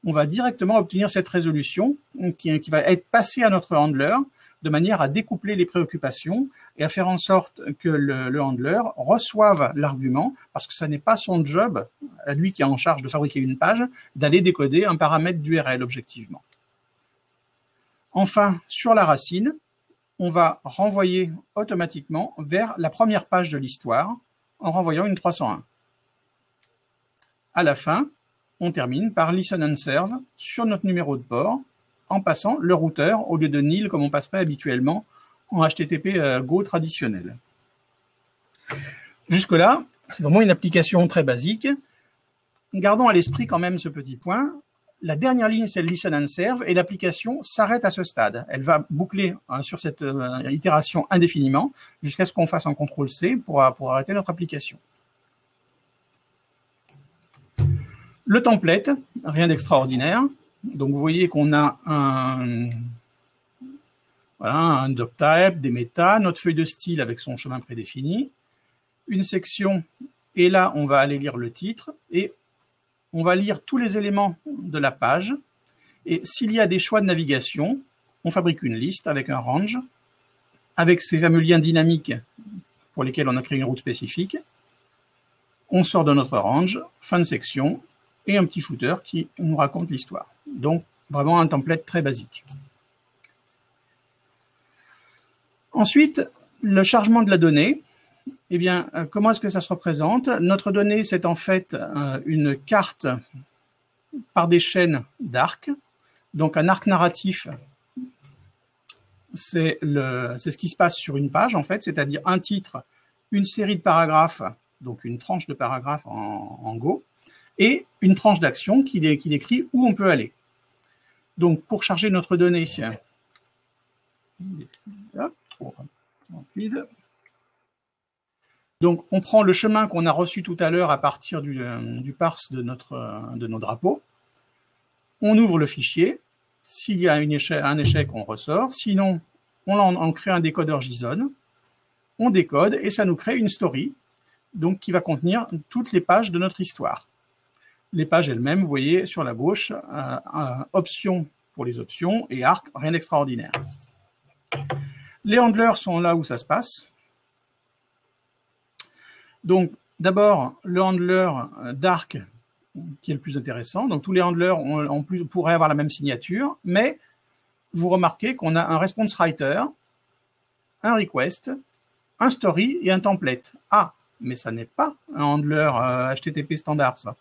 on va directement obtenir cette résolution qui va être passée à notre handler de manière à découpler les préoccupations et à faire en sorte que le handler reçoive l'argument, parce que ça n'est pas son job, à lui qui est en charge de fabriquer une page, d'aller décoder un paramètre d'URL objectivement. Enfin, sur la racine, on va renvoyer automatiquement vers la première page de l'histoire en renvoyant une 301. À la fin, on termine par listen and serve sur notre numéro de port en passant le routeur au lieu de nil comme on passerait habituellement en HTTP Go traditionnel. Jusque-là, c'est vraiment une application très basique. Gardons à l'esprit quand même ce petit point. La dernière ligne, c'est le listen and serve et l'application s'arrête à ce stade. Elle va boucler sur cette itération indéfiniment jusqu'à ce qu'on fasse un CTRL-C pour arrêter notre application. Le template, rien d'extraordinaire. Donc, vous voyez qu'on a un doctype, des méta, notre feuille de style avec son chemin prédéfini, une section, et là, on va aller lire le titre, et on va lire tous les éléments de la page, et s'il y a des choix de navigation, on fabrique une liste avec un range, avec ces fameux liens dynamiques pour lesquels on a créé une route spécifique. On sort de notre range, fin de section, et un petit footer qui nous raconte l'histoire. Donc, vraiment un template très basique. Ensuite, le chargement de la donnée. Eh bien, comment est-ce que ça se représente? Notre donnée, c'est en fait une carte par des chaînes d'arcs. Donc, un arc narratif, c'est ce qui se passe sur une page, en fait, c'est-à-dire un titre, une série de paragraphes, donc une tranche de paragraphes en Go, et une tranche d'action qui décrit où on peut aller. Donc, pour charger notre donnée, donc on prend le chemin qu'on a reçu tout à l'heure à partir du parse de nos drapeaux. On ouvre le fichier. S'il y a un échec, on ressort. Sinon, on crée un décodeur JSON. On décode et ça nous crée une story, donc qui va contenir toutes les pages de notre histoire. Les pages elles-mêmes, vous voyez sur la gauche, options pour les options et arc, rien d'extraordinaire. Les handlers sont là où ça se passe. Donc, d'abord, le handler d'arc qui est le plus intéressant. Donc, tous les handlers pourraient avoir la même signature, mais vous remarquez qu'on a un response writer, un request, un story et un template. Ah, mais ça n'est pas un handler HTTP standard, ça.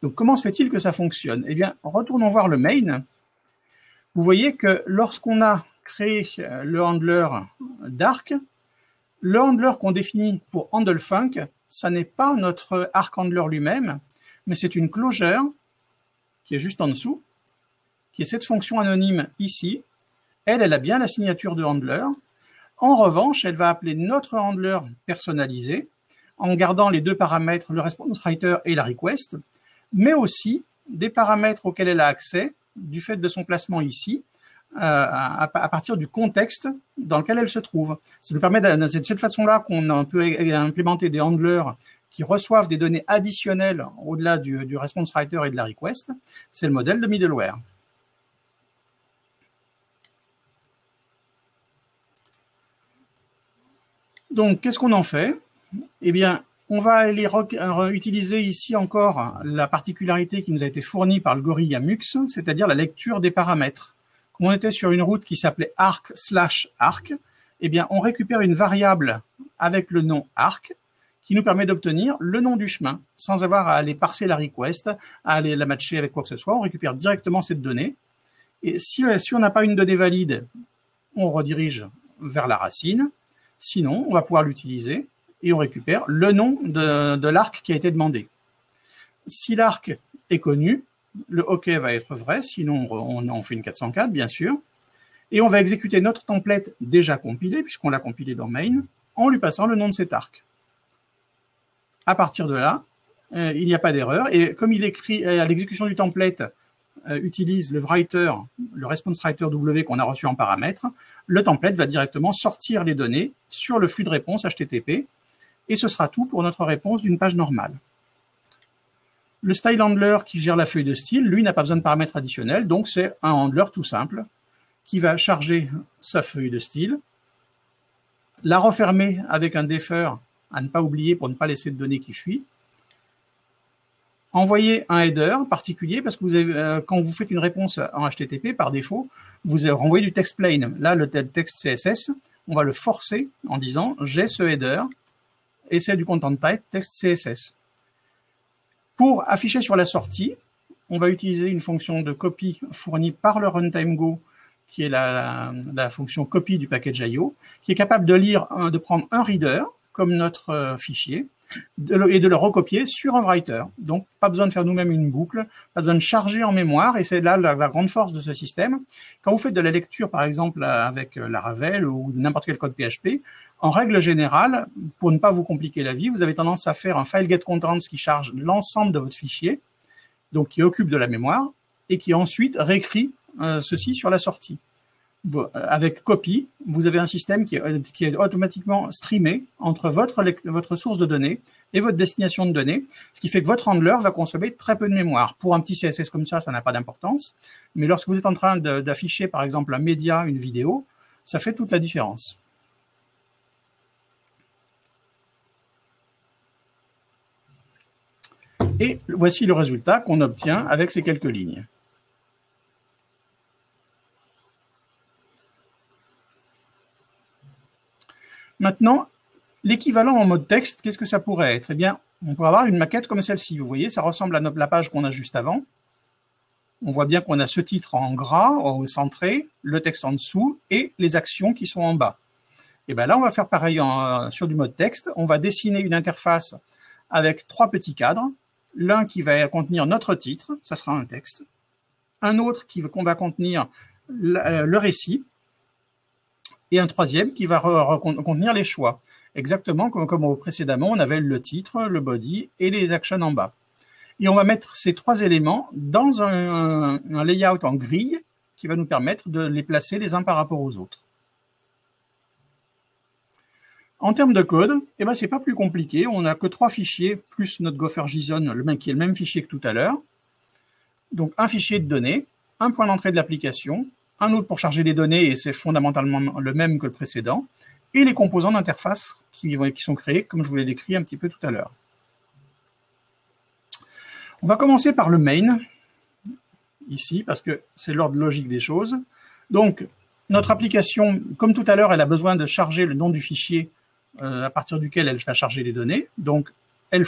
Donc, comment se fait-il que ça fonctionne? Eh bien, retournons voir le main. Vous voyez que lorsqu'on a créé le handler d'arc, le handler qu'on définit pour handleFunc, ça n'est pas notre arc handler lui-même, mais c'est une closure qui est juste en dessous, qui est cette fonction anonyme ici. Elle a bien la signature de handler. En revanche, elle va appeler notre handler personnalisé en gardant les deux paramètres, le response writer et la request, mais aussi des paramètres auxquels elle a accès du fait de son placement ici, à partir du contexte dans lequel elle se trouve. Ça nous permet, c'est de cette façon-là qu'on peut implémenter des handlers qui reçoivent des données additionnelles au-delà du response writer et de la request. C'est le modèle de middleware. Donc, qu'est-ce qu'on en fait? Eh bien, on va aller utiliser ici encore la particularité qui nous a été fournie par le Gorilla Mux, c'est-à-dire la lecture des paramètres. Comme on était sur une route qui s'appelait arc/arc, eh bien, on récupère une variable avec le nom arc qui nous permet d'obtenir le nom du chemin sans avoir à aller parser la request, à aller la matcher avec quoi que ce soit. On récupère directement cette donnée. Et si on n'a pas une donnée valide, on redirige vers la racine. Sinon, on va pouvoir l'utiliser et on récupère le nom de l'arc qui a été demandé. Si l'arc est connu, le OK va être vrai, sinon on fait une 404, bien sûr. Et on va exécuter notre template déjà compilé, puisqu'on l'a compilé dans main, en lui passant le nom de cet arc. À partir de là, il n'y a pas d'erreur. Et comme il écrit à l'exécution du template, utilise le writer, le response writer W qu'on a reçu en paramètre, le template va directement sortir les données sur le flux de réponse HTTP et ce sera tout pour notre réponse d'une page normale. Le style handler qui gère la feuille de style, lui, n'a pas besoin de paramètres additionnels, donc c'est un handler tout simple qui va charger sa feuille de style, la refermer avec un defer à ne pas oublier pour ne pas laisser de données qui fuient, envoyer un header particulier parce que vous avez, quand vous faites une réponse en HTTP, par défaut, vous renvoyez du text plain. Là, le texte CSS, on va le forcer en disant « j'ai ce header » et c'est du content type text CSS. Pour afficher sur la sortie, on va utiliser une fonction de copie fournie par le runtime Go, qui est la fonction copy du package IO, qui est capable de lire, de prendre un reader comme notre fichier et de le recopier sur un writer. Donc, pas besoin de faire nous-mêmes une boucle, pas besoin de charger en mémoire, et c'est là la grande force de ce système. Quand vous faites de la lecture, par exemple, avec Laravel ou n'importe quel code PHP, en règle générale, pour ne pas vous compliquer la vie, vous avez tendance à faire un file get contents qui charge l'ensemble de votre fichier, donc qui occupe de la mémoire, et qui ensuite réécrit ceci sur la sortie. Bon, avec copy, vous avez un système qui est automatiquement streamé entre votre source de données et votre destination de données, ce qui fait que votre handler va consommer très peu de mémoire. Pour un petit CSS comme ça n'a pas d'importance, mais lorsque vous êtes en train d'afficher par exemple un média, une vidéo, ça fait toute la différence. Et voici le résultat qu'on obtient avec ces quelques lignes. Maintenant, l'équivalent en mode texte, qu'est-ce que ça pourrait être? Eh bien, on peut avoir une maquette comme celle-ci. Vous voyez, ça ressemble à la page qu'on a juste avant. On voit bien qu'on a ce titre en gras, au centré, le texte en dessous et les actions qui sont en bas. Et bien là, on va faire pareil sur du mode texte. On va dessiner une interface avec 3 petits cadres. L'un qui va contenir notre titre, ça sera un texte. Un autre qu'on va contenir le récit. Et un troisième qui va contenir les choix. Exactement comme précédemment, on avait le titre, le body et les actions en bas. Et on va mettre ces 3 éléments dans un layout en grille qui va nous permettre de les placer les uns par rapport aux autres. En termes de code, eh ben, c'est pas plus compliqué. On n'a que 3 fichiers plus notre Gopher.json, qui est le même fichier que tout à l'heure. Donc un fichier de données, un point d'entrée de l'application, un autre pour charger les données, et c'est fondamentalement le même que le précédent, et les composants d'interface qui sont créés, comme je vous l'ai décrit un petit peu tout à l'heure. On va commencer par le main, ici, parce que c'est l'ordre logique des choses. Donc, notre application, comme tout à l'heure, elle a besoin de charger le nom du fichier à partir duquel elle va charger les données. Donc, elle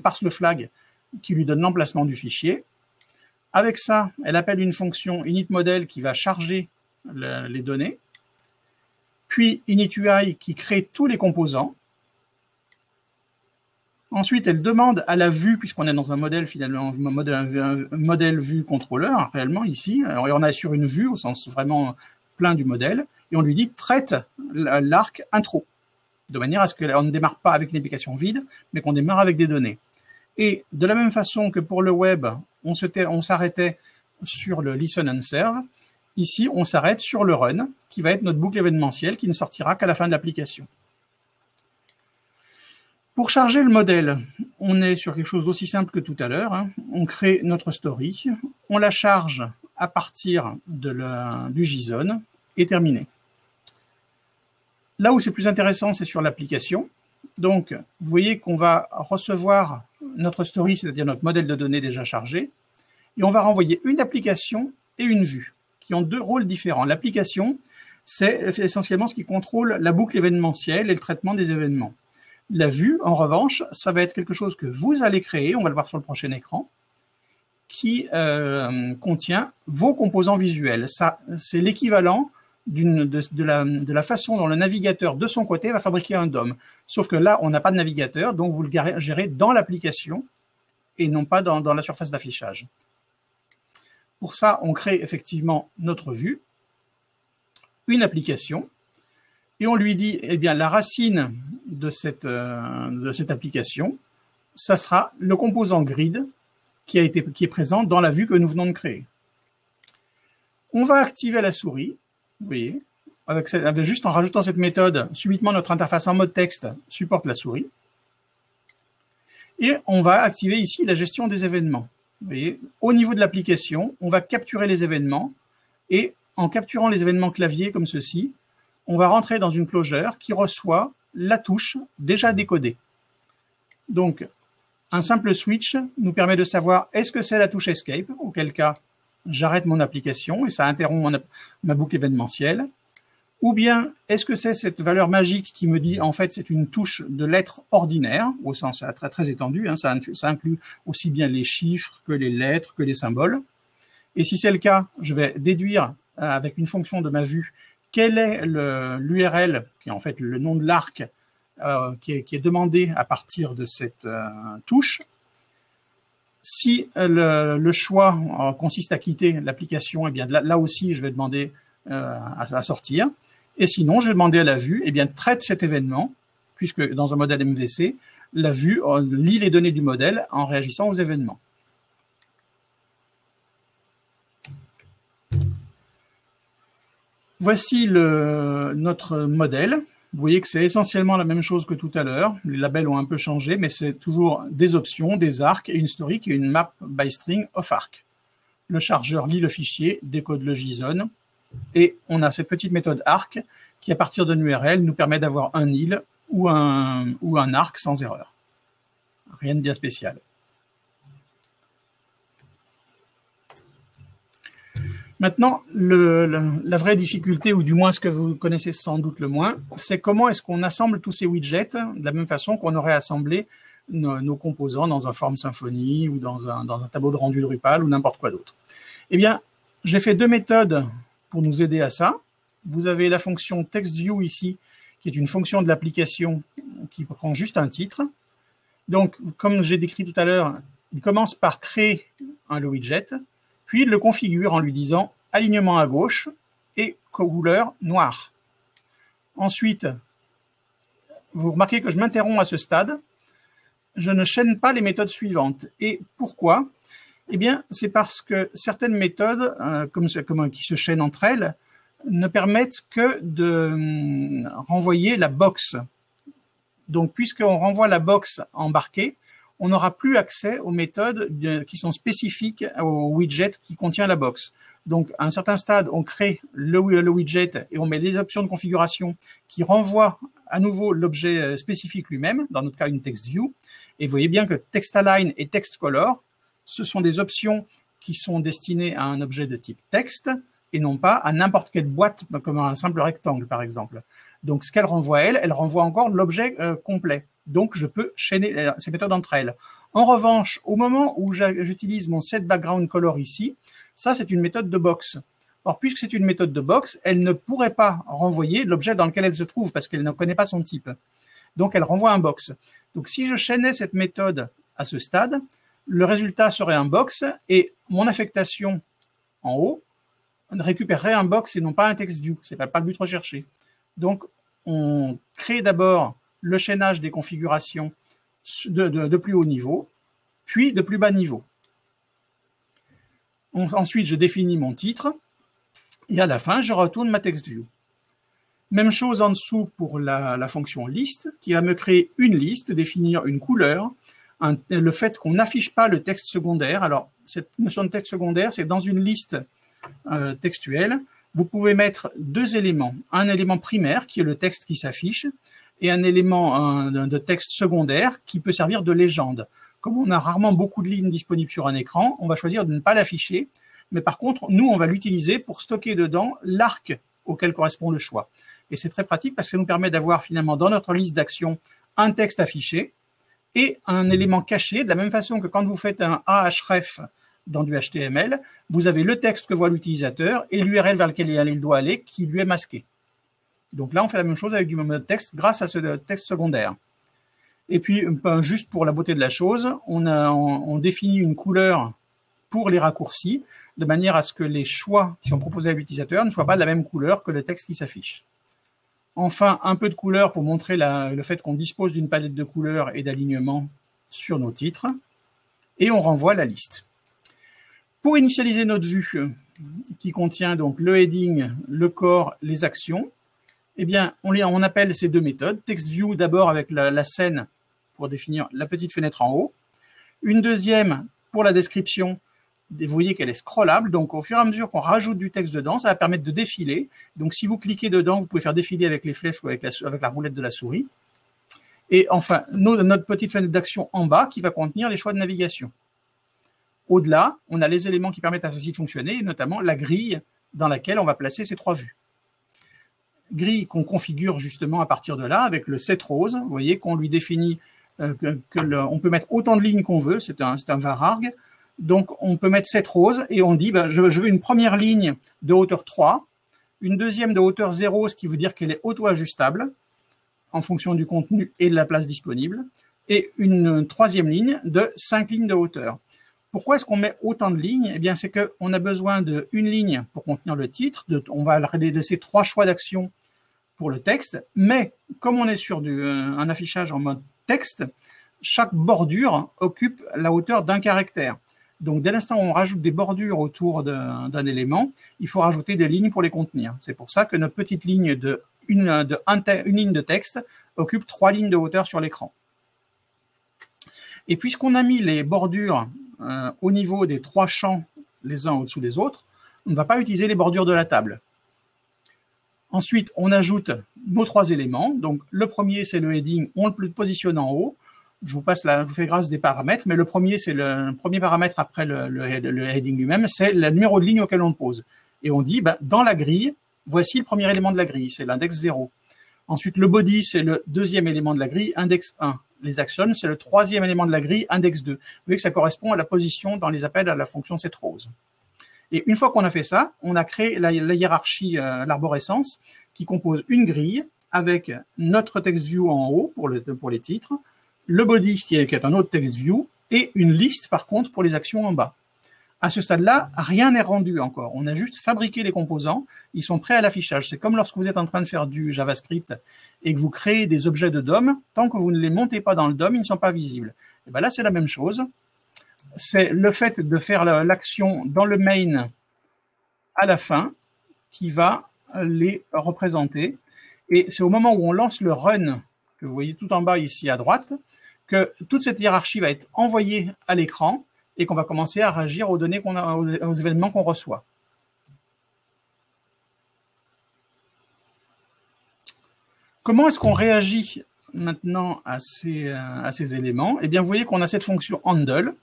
parse le flag qui lui donne l'emplacement du fichier. Avec ça, elle appelle une fonction initModel qui va charger les données, puis initUI qui crée tous les composants. Ensuite, elle demande à la vue, puisqu'on est dans un modèle finalement, un modèle vue contrôleur, réellement ici, et on est sur une vue au sens vraiment plein du modèle, et on lui dit traite l'arc intro, de manière à ce qu'on ne démarre pas avec une application vide, mais qu'on démarre avec des données. Et de la même façon que pour le web, on s'arrêtait sur le listen and serve, ici on s'arrête sur le run, qui va être notre boucle événementielle qui ne sortira qu'à la fin de l'application. Pour charger le modèle, on est sur quelque chose d'aussi simple que tout à l'heure. On crée notre story, on la charge à partir du JSON et terminé. Là où c'est plus intéressant, c'est sur l'application. Donc, vous voyez qu'on va recevoir notre story, c'est-à-dire notre modèle de données déjà chargé, et on va renvoyer une application et une vue, qui ont 2 rôles différents. L'application, c'est essentiellement ce qui contrôle la boucle événementielle et le traitement des événements. La vue, en revanche, ça va être quelque chose que vous allez créer, on va le voir sur le prochain écran, qui contient vos composants visuels. Ça, c'est l'équivalent de la façon dont le navigateur de son côté va fabriquer un DOM. Sauf que là, on n'a pas de navigateur, donc vous le gérez dans l'application et non pas dans la surface d'affichage. Pour ça, on crée effectivement notre vue, une application, et on lui dit, eh bien, la racine de cette application, ça sera le composant grid qui est présent dans la vue que nous venons de créer. On va activer la souris, vous voyez, juste en rajoutant cette méthode, subitement notre interface en mode texte supporte la souris. Et on va activer ici la gestion des événements. Vous voyez, au niveau de l'application, on va capturer les événements et en capturant les événements clavier comme ceci, on va rentrer dans une closure qui reçoit la touche déjà décodée. Donc, un simple switch nous permet de savoir est-ce que c'est la touche Escape, auquel cas j'arrête mon application et ça interrompt ma boucle événementielle. Ou bien, est-ce que c'est cette valeur magique qui me dit, en fait, c'est une touche de lettres ordinaires, au sens très, très étendu, hein, ça inclut aussi bien les chiffres que les lettres, que les symboles. Et si c'est le cas, je vais déduire avec une fonction de ma vue quel est l'URL, qui est en fait le nom de l'arc, qui est demandé à partir de cette touche. Si le choix consiste à quitter l'application, eh bien là aussi, je vais demander à sortir. Et sinon, je vais demander à la vue, eh bien, traite cet événement, puisque dans un modèle MVC, la vue lit les données du modèle en réagissant aux événements. Voici notre modèle. Vous voyez que c'est essentiellement la même chose que tout à l'heure. Les labels ont un peu changé, mais c'est toujours des options, des arcs et une historique et une map by string of arc. Le chargeur lit le fichier, décode le JSON, et on a cette petite méthode arc qui, à partir d'une URL, nous permet d'avoir un nil ou un arc sans erreur. Rien de bien spécial. Maintenant, la vraie difficulté, ou du moins ce que vous connaissez sans doute le moins, c'est comment est-ce qu'on assemble tous ces widgets de la même façon qu'on aurait assemblé nos composants dans un Form Symfony ou dans un tableau de rendu Drupal ou n'importe quoi d'autre. Eh bien, j'ai fait deux méthodes pour nous aider à ça. Vous avez la fonction TextView ici, qui est une fonction de l'application qui prend juste un titre. Donc, comme j'ai décrit tout à l'heure, il commence par créer le widget, puis il le configure en lui disant alignement à gauche et couleur noire. Ensuite, vous remarquez que je m'interromps à ce stade. Je ne chaîne pas les méthodes suivantes. Et pourquoi? Eh bien, c'est parce que certaines méthodes, qui se chaînent entre elles, ne permettent que de renvoyer la box. Donc, puisqu'on renvoie la box embarquée, on n'aura plus accès aux méthodes qui sont spécifiques au widget qui contient la box. Donc, à un certain stade, on crée le widget et on met les options de configuration qui renvoient à nouveau l'objet spécifique lui-même, dans notre cas une TextView. Et vous voyez bien que TextAlign et TextColor, ce sont des options qui sont destinées à un objet de type texte et non pas à n'importe quelle boîte comme un simple rectangle, par exemple. Donc, ce qu'elle renvoie, elle renvoie encore l'objet complet. Donc, je peux chaîner ces méthodes entre elles. En revanche, au moment où j'utilise mon setBackgroundColor ici, ça, c'est une méthode de box. Or, puisque c'est une méthode de box, elle ne pourrait pas renvoyer l'objet dans lequel elle se trouve parce qu'elle ne connaît pas son type. Donc, elle renvoie un box. Donc, si je chaînais cette méthode à ce stade, le résultat serait un box et mon affectation en haut récupérerait un box et non pas un TextView. C'est pas le but recherché. Donc, on crée d'abord le chaînage des configurations de plus haut niveau, puis de plus bas niveau. Ensuite, je définis mon titre et à la fin, je retourne ma TextView. Même chose en dessous pour la fonction list qui va me créer une liste, définir une couleur, le fait qu'on n'affiche pas le texte secondaire. Alors, cette notion de texte secondaire, c'est dans une liste textuelle, vous pouvez mettre deux éléments. Un élément primaire, qui est le texte qui s'affiche, et un élément de texte secondaire qui peut servir de légende. Comme on a rarement beaucoup de lignes disponibles sur un écran, on va choisir de ne pas l'afficher, mais par contre, nous, on va l'utiliser pour stocker dedans l'arc auquel correspond le choix. Et c'est très pratique parce que ça nous permet d'avoir finalement dans notre liste d'actions un texte affiché et un élément caché, de la même façon que quand vous faites un ahref dans du HTML, vous avez le texte que voit l'utilisateur et l'URL vers lequel il doit aller qui lui est masqué. Donc là, on fait la même chose avec du mode texte grâce à ce texte secondaire. Et puis, juste pour la beauté de la chose, on définit une couleur pour les raccourcis, de manière à ce que les choix qui sont proposés à l'utilisateur ne soient pas de la même couleur que le texte qui s'affiche. Enfin, un peu de couleur pour montrer le fait qu'on dispose d'une palette de couleurs et d'alignements sur nos titres et on renvoie la liste. Pour initialiser notre vue qui contient donc le heading, le corps, les actions, eh bien, on appelle ces deux méthodes. TextView d'abord avec la scène pour définir la petite fenêtre en haut. Une deuxième pour la description. Vous voyez qu'elle est scrollable, donc au fur et à mesure qu'on rajoute du texte dedans, ça va permettre de défiler. Donc si vous cliquez dedans, vous pouvez faire défiler avec les flèches ou avec la roulette de la souris. Et enfin, notre petite fenêtre d'action en bas qui va contenir les choix de navigation. Au-delà, on a les éléments qui permettent à ceci de fonctionner, et notamment la grille dans laquelle on va placer ces trois vues. Grille qu'on configure justement à partir de là avec le set rose. Vous voyez qu'on lui définit on peut mettre autant de lignes qu'on veut, c'est un vararg. Donc on peut mettre 7 roses et on dit je veux une première ligne de hauteur 3, une deuxième de hauteur 0, ce qui veut dire qu'elle est auto-ajustable en fonction du contenu et de la place disponible, et une troisième ligne de 5 lignes de hauteur. Pourquoi est-ce qu'on met autant de lignes? Eh bien c'est qu'on a besoin d'une ligne pour contenir le titre, on va laisser 3 choix d'action pour le texte, mais comme on est sur un affichage en mode texte, chaque bordure occupe la hauteur d'un caractère. Donc, dès l'instant où on rajoute des bordures autour d'un élément, il faut rajouter des lignes pour les contenir. C'est pour ça que notre petite ligne une ligne de texte occupe 3 lignes de hauteur sur l'écran. Et puisqu'on a mis les bordures au niveau des 3 champs, les uns au-dessous des autres, on ne va pas utiliser les bordures de la table. Ensuite, on ajoute nos 3 éléments. Donc, le premier, c'est le heading, on le positionne en haut. Je vous fais grâce des paramètres, mais le premier paramètre après le heading lui-même, c'est le numéro de ligne auquel on le pose. Et on dit, dans la grille, voici le premier élément de la grille, c'est l'index 0. Ensuite, le body, c'est le deuxième élément de la grille, index 1. Les actions, c'est le troisième élément de la grille, index 2. Vous voyez que ça correspond à la position dans les appels à la fonction setRows. Et une fois qu'on a fait ça, on a créé la hiérarchie, l'arborescence, qui compose une grille avec notre TextView en haut pour les titres, le body qui est un autre TextView et une liste par contre pour les actions en bas. À ce stade-là, rien n'est rendu encore. On a juste fabriqué les composants, ils sont prêts à l'affichage. C'est comme lorsque vous êtes en train de faire du JavaScript et que vous créez des objets de DOM, tant que vous ne les montez pas dans le DOM, ils ne sont pas visibles. Et bien là, c'est la même chose. C'est le fait de faire l'action dans le main à la fin qui va les représenter. Et c'est au moment où on lance le run, que vous voyez tout en bas ici à droite, que toute cette hiérarchie va être envoyée à l'écran et qu'on va commencer à réagir aux données aux événements qu'on reçoit. Comment est-ce qu'on réagit maintenant à ces éléments? Eh bien, vous voyez qu'on a cette fonction handle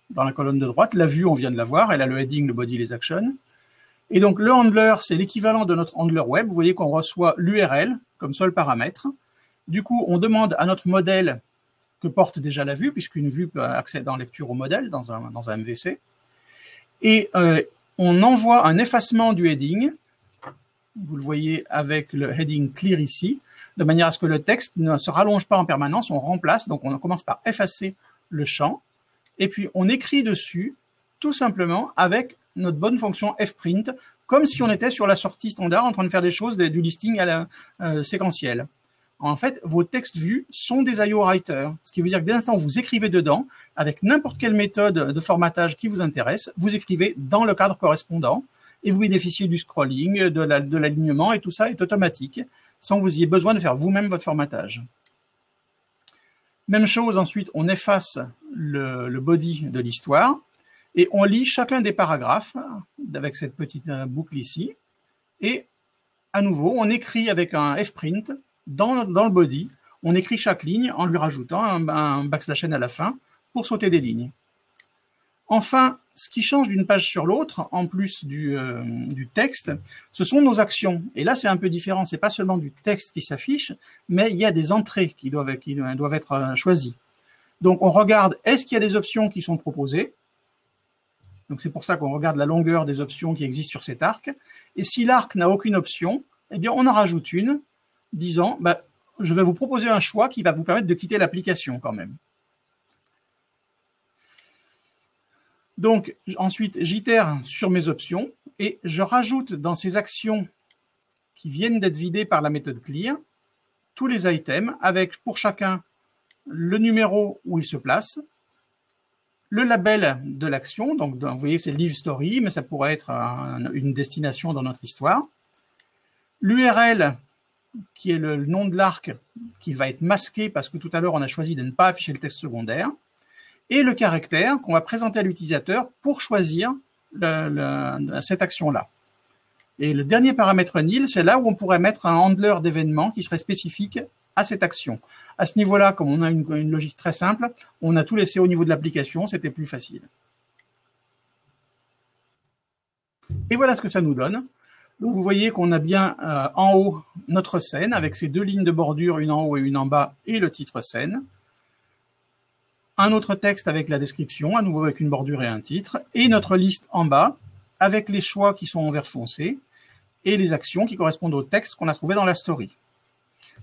dans la colonne de droite. La vue, on vient de la voir, elle a le heading, le body, les actions. Et donc, le handler, c'est l'équivalent de notre handler web. Vous voyez qu'on reçoit l'URL comme seul paramètre. Du coup, on demande à notre modèle que porte déjà la vue, puisqu'une vue peut accéder en lecture au modèle dans un MVC. Et on envoie un effacement du heading. Vous le voyez avec le heading clear ici, de manière à ce que le texte ne se rallonge pas en permanence, on remplace. Donc, on commence par effacer le champ. Et puis, on écrit dessus, tout simplement, avec notre bonne fonction fprint, comme si on était sur la sortie standard en train de faire des choses du listing à la séquentiel. En fait, vos textes vus sont des IO writers, ce qui veut dire que dès l'instant où vous écrivez dedans, avec n'importe quelle méthode de formatage qui vous intéresse, vous écrivez dans le cadre correspondant et vous bénéficiez du scrolling, de l'alignement et tout ça est automatique, sans que vous ayez besoin de faire vous-même votre formatage. Même chose, ensuite, on efface le body de l'histoire et on lit chacun des paragraphes avec cette petite boucle ici. Et à nouveau, on écrit avec un fprint dans le body, on écrit chaque ligne en lui rajoutant un backslash n à la fin pour sauter des lignes. Enfin, ce qui change d'une page sur l'autre, en plus du texte, ce sont nos actions. Et là, c'est un peu différent. C'est pas seulement du texte qui s'affiche, mais il y a des entrées qui doivent être choisies. Donc, on regarde, est-ce qu'il y a des options qui sont proposées? Donc, c'est pour ça qu'on regarde la longueur des options qui existent sur cet arc. Et si l'arc n'a aucune option, eh bien, on en rajoute une, disant, je vais vous proposer un choix qui va vous permettre de quitter l'application quand même. Donc, ensuite, j'itère sur mes options et je rajoute dans ces actions qui viennent d'être vidées par la méthode clear tous les items avec pour chacun le numéro où il se place, le label de l'action, donc vous voyez c'est Live Story, mais ça pourrait être une destination dans notre histoire, l'URL qui est le nom de l'arc qui va être masqué parce que tout à l'heure on a choisi de ne pas afficher le texte secondaire, et le caractère qu'on va présenter à l'utilisateur pour choisir cette action-là. Et le dernier paramètre nil, c'est là où on pourrait mettre un handler d'événements qui serait spécifique à cette action. À ce niveau-là, comme on a une logique très simple, on a tout laissé au niveau de l'application, c'était plus facile. Et voilà ce que ça nous donne. Donc vous voyez qu'on a bien en haut notre scène avec ces deux lignes de bordure, une en haut et une en bas, et le titre scène. Un autre texte avec la description, à nouveau avec une bordure et un titre, et notre liste en bas avec les choix qui sont en vert foncé et les actions qui correspondent au texte qu'on a trouvé dans la story.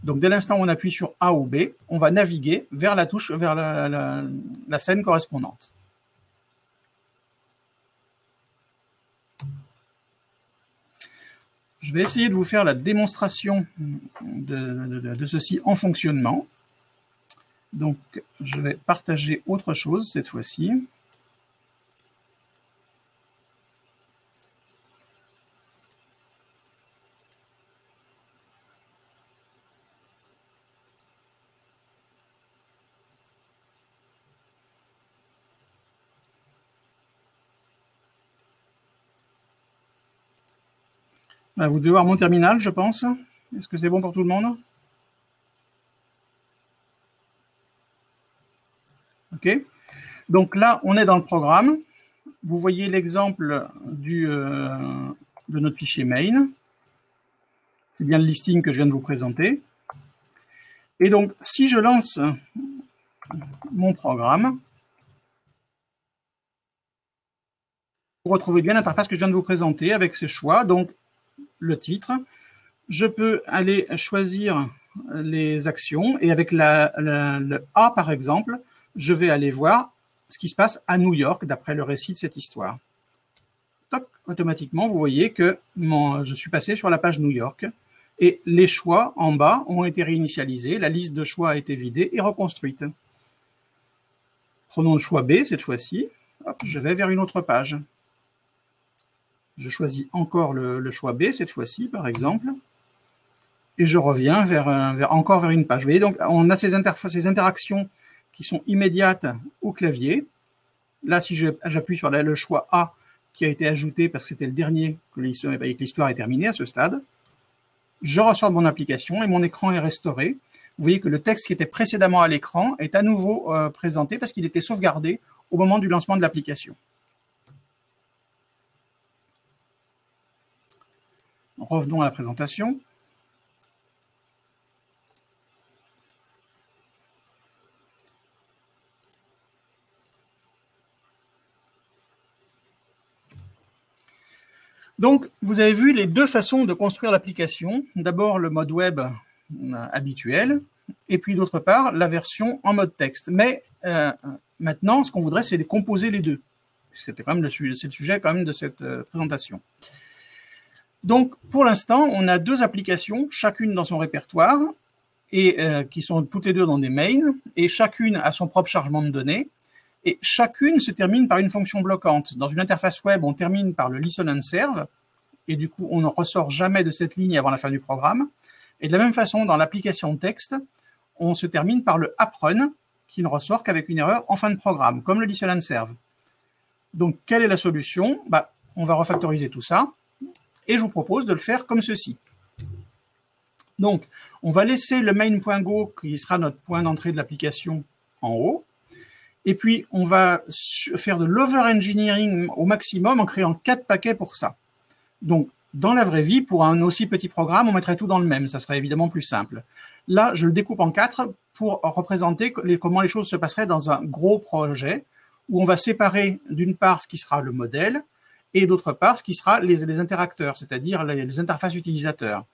Donc dès l'instant où on appuie sur A ou B, on va naviguer vers la touche, vers la scène correspondante. Je vais essayer de vous faire la démonstration de ceci en fonctionnement. Donc, je vais partager autre chose cette fois-ci. Vous devez voir mon terminal, je pense. Est-ce que c'est bon pour tout le monde? OK. Donc là, on est dans le programme. Vous voyez l'exemple de notre fichier main. C'est bien le listing que je viens de vous présenter. Et donc, si je lance mon programme, vous retrouvez bien l'interface que je viens de vous présenter avec ces choix. Donc, le titre. Je peux aller choisir les actions et avec le A, par exemple, je vais aller voir ce qui se passe à New York d'après le récit de cette histoire. Toc, automatiquement, vous voyez que je suis passé sur la page New York et les choix en bas ont été réinitialisés, la liste de choix a été vidée et reconstruite. Prenons le choix B cette fois-ci, je vais vers une autre page. Je choisis encore le choix B cette fois-ci, par exemple, et je reviens encore vers une page. Vous voyez, donc on a ces interactions qui sont immédiates au clavier. Là, si j'appuie sur le choix A qui a été ajouté parce que c'était le dernier que l'histoire est terminée à ce stade, je ressors de mon application et mon écran est restauré. Vous voyez que le texte qui était précédemment à l'écran est à nouveau présenté parce qu'il était sauvegardé au moment du lancement de l'application. Revenons à la présentation. Donc, vous avez vu les deux façons de construire l'application. D'abord, le mode web habituel, et puis d'autre part, la version en mode texte. Mais maintenant, ce qu'on voudrait, c'est de composer les deux. C'était quand même c'est le sujet quand même de cette présentation. Donc, pour l'instant, on a deux applications, chacune dans son répertoire, et qui sont toutes les deux dans des mains, et chacune a son propre chargement de données, et chacune se termine par une fonction bloquante. Dans une interface web, on termine par le listen and serve, et du coup, on ne ressort jamais de cette ligne avant la fin du programme. Et de la même façon, dans l'application texte, on se termine par le apprun, qui ne ressort qu'avec une erreur en fin de programme, comme le listen and serve. Donc, quelle est la solution? On va refactoriser tout ça. Et je vous propose de le faire comme ceci. Donc, on va laisser le main.go, qui sera notre point d'entrée de l'application, en haut. Et puis, on va faire de l'over-engineering au maximum en créant 4 paquets pour ça. Donc, dans la vraie vie, pour un aussi petit programme, on mettrait tout dans le même. Ça serait évidemment plus simple. Là, je le découpe en 4 pour représenter comment les choses se passeraient dans un gros projet où on va séparer d'une part ce qui sera le modèle, et d'autre part, ce qui sera les interacteurs, c'est-à-dire les interfaces utilisateurs.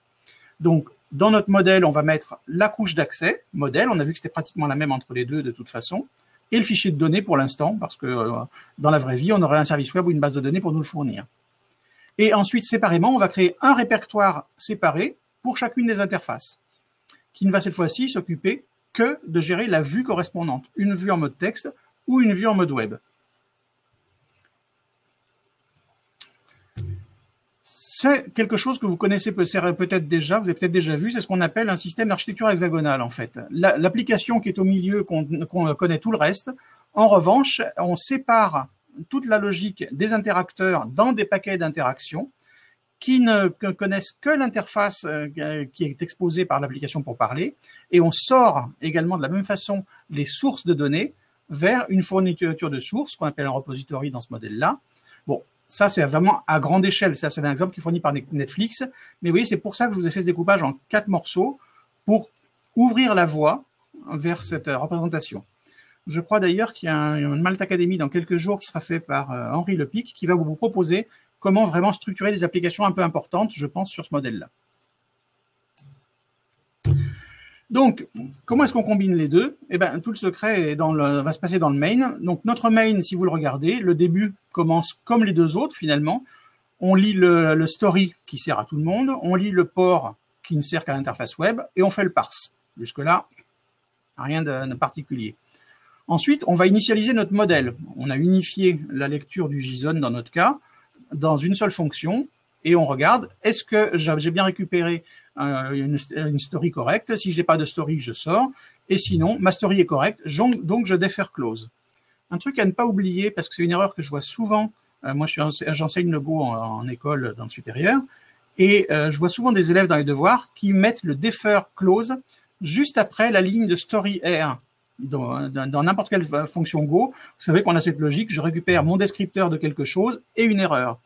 Donc, dans notre modèle, on va mettre la couche d'accès, modèle, on a vu que c'était pratiquement la même entre les deux de toute façon, et le fichier de données pour l'instant, parce que dans la vraie vie, on aurait un service web ou une base de données pour nous le fournir. Et ensuite, séparément, on va créer un répertoire séparé pour chacune des interfaces, qui ne va cette fois-ci s'occuper que de gérer la vue correspondante, une vue en mode texte ou une vue en mode web. C'est quelque chose que vous connaissez peut-être déjà, vous avez peut-être déjà vu, c'est ce qu'on appelle un système d'architecture hexagonale en fait. L'application qui est au milieu, qu'on connaît tout le reste. En revanche, on sépare toute la logique des interacteurs dans des paquets d'interactions qui ne connaissent que l'interface qui est exposée par l'application pour parler, et on sort également de la même façon les sources de données vers une fourniture de sources, qu'on appelle un repository dans ce modèle-là. Bon, ça, c'est vraiment à grande échelle. Ça, c'est un exemple qui est fourni par Netflix. Mais vous voyez, c'est pour ça que je vous ai fait ce découpage en 4 morceaux pour ouvrir la voie vers cette représentation. Je crois d'ailleurs qu'il y a une Malte Academy dans quelques jours qui sera fait par Henri Lepic qui va vous proposer comment vraiment structurer des applications un peu importantes, je pense, sur ce modèle-là. Donc, comment est-ce qu'on combine les deux? Eh bien, tout le secret va se passer dans le main. Donc, notre main, si vous le regardez, le début commence comme les deux autres, finalement. On lit le story qui sert à tout le monde, on lit le port qui ne sert qu'à l'interface web, et on fait le parse. Jusque-là, rien de particulier. Ensuite, on va initialiser notre modèle. On a unifié la lecture du JSON, dans notre cas, dans une seule fonction, et on regarde, est-ce que j'ai bien récupéré une story correcte? Si je n'ai pas de story, je sors. Et sinon, ma story est correcte, donc je défère close. Un truc à ne pas oublier, parce que c'est une erreur que je vois souvent. Moi, j'enseigne le Go en école dans le supérieur. Et je vois souvent des élèves dans les devoirs qui mettent le defer close juste après la ligne de story R. Dans n'importe quelle fonction Go, vous savez qu'on a cette logique, je récupère mon descripteur de quelque chose et une erreur.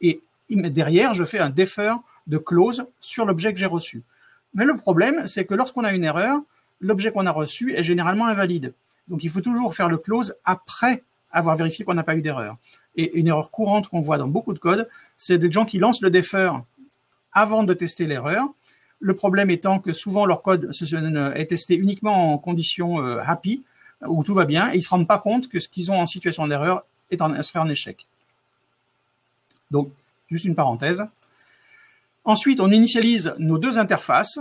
Et derrière, je fais un defer de close sur l'objet que j'ai reçu. Mais le problème, c'est que lorsqu'on a une erreur, l'objet qu'on a reçu est généralement invalide. Donc, il faut toujours faire le close après avoir vérifié qu'on n'a pas eu d'erreur. Et une erreur courante qu'on voit dans beaucoup de codes, c'est des gens qui lancent le defer avant de tester l'erreur. Le problème étant que souvent leur code est testé uniquement en conditions happy, où tout va bien, et ils ne se rendent pas compte que ce qu'ils ont en situation d'erreur serait en échec. Donc, juste une parenthèse. Ensuite, on initialise nos deux interfaces.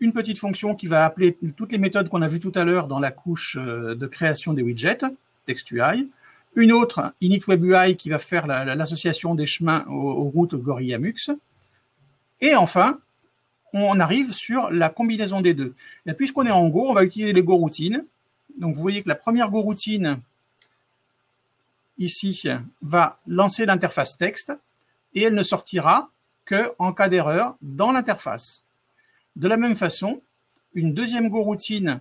Une petite fonction qui va appeler toutes les méthodes qu'on a vues tout à l'heure dans la couche de création des widgets, TextUI. Une autre, initWebUI, qui va faire l'association des chemins aux routes GorillaMux. Et enfin, on arrive sur la combinaison des deux. Et puisqu'on est en Go, on va utiliser les GoRoutines. Donc, vous voyez que la première GoRoutine, ici, va lancer l'interface texte et elle ne sortira qu'en cas d'erreur dans l'interface. De la même façon, une deuxième GoRoutine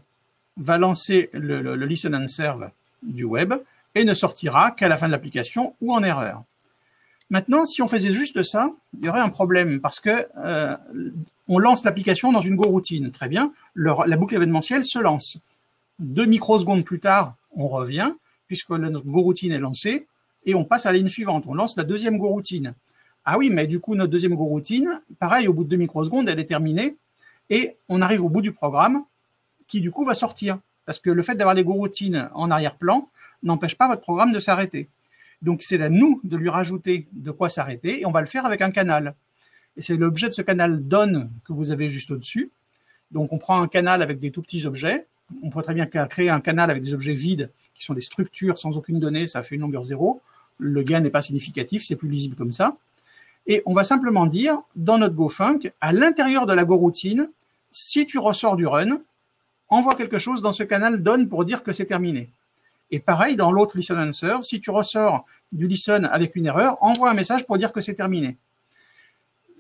va lancer le listen and serve du web et ne sortira qu'à la fin de l'application ou en erreur. Maintenant, si on faisait juste ça, il y aurait un problème parce que on lance l'application dans une GoRoutine. Très bien, la boucle événementielle se lance. 2 microsecondes plus tard, on revient puisque notre GoRoutine est lancée et on passe à la ligne suivante. On lance la deuxième GoRoutine. Ah oui, mais du coup, notre deuxième GoRoutine, pareil, au bout de 2 microsecondes, elle est terminée et on arrive au bout du programme qui, du coup, va sortir. Parce que le fait d'avoir les GoRoutines en arrière-plan n'empêche pas votre programme de s'arrêter. Donc, c'est à nous de lui rajouter de quoi s'arrêter et on va le faire avec un canal. Et c'est l'objet de ce canal done que vous avez juste au-dessus. Donc, on prend un canal avec des tout petits objets. On pourrait très bien créer un canal avec des objets vides qui sont des structures sans aucune donnée. Ça fait une longueur 0. Le gain n'est pas significatif. C'est plus lisible comme ça. Et on va simplement dire, dans notre GoFunc, à l'intérieur de la GoRoutine, si tu ressors du run, envoie quelque chose dans ce canal done pour dire que c'est terminé. Et pareil, dans l'autre listen and serve, si tu ressors du listen avec une erreur, envoie un message pour dire que c'est terminé.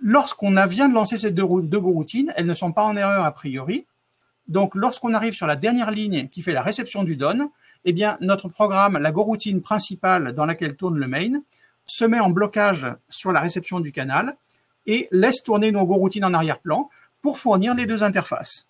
Lorsqu'on vient de lancer ces deux GoRoutines, elles ne sont pas en erreur a priori. Donc, lorsqu'on arrive sur la dernière ligne qui fait la réception du done, eh bien, notre programme, la GoRoutine principale dans laquelle tourne le main, se met en blocage sur la réception du canal et laisse tourner nos GoRoutines en arrière-plan pour fournir les deux interfaces.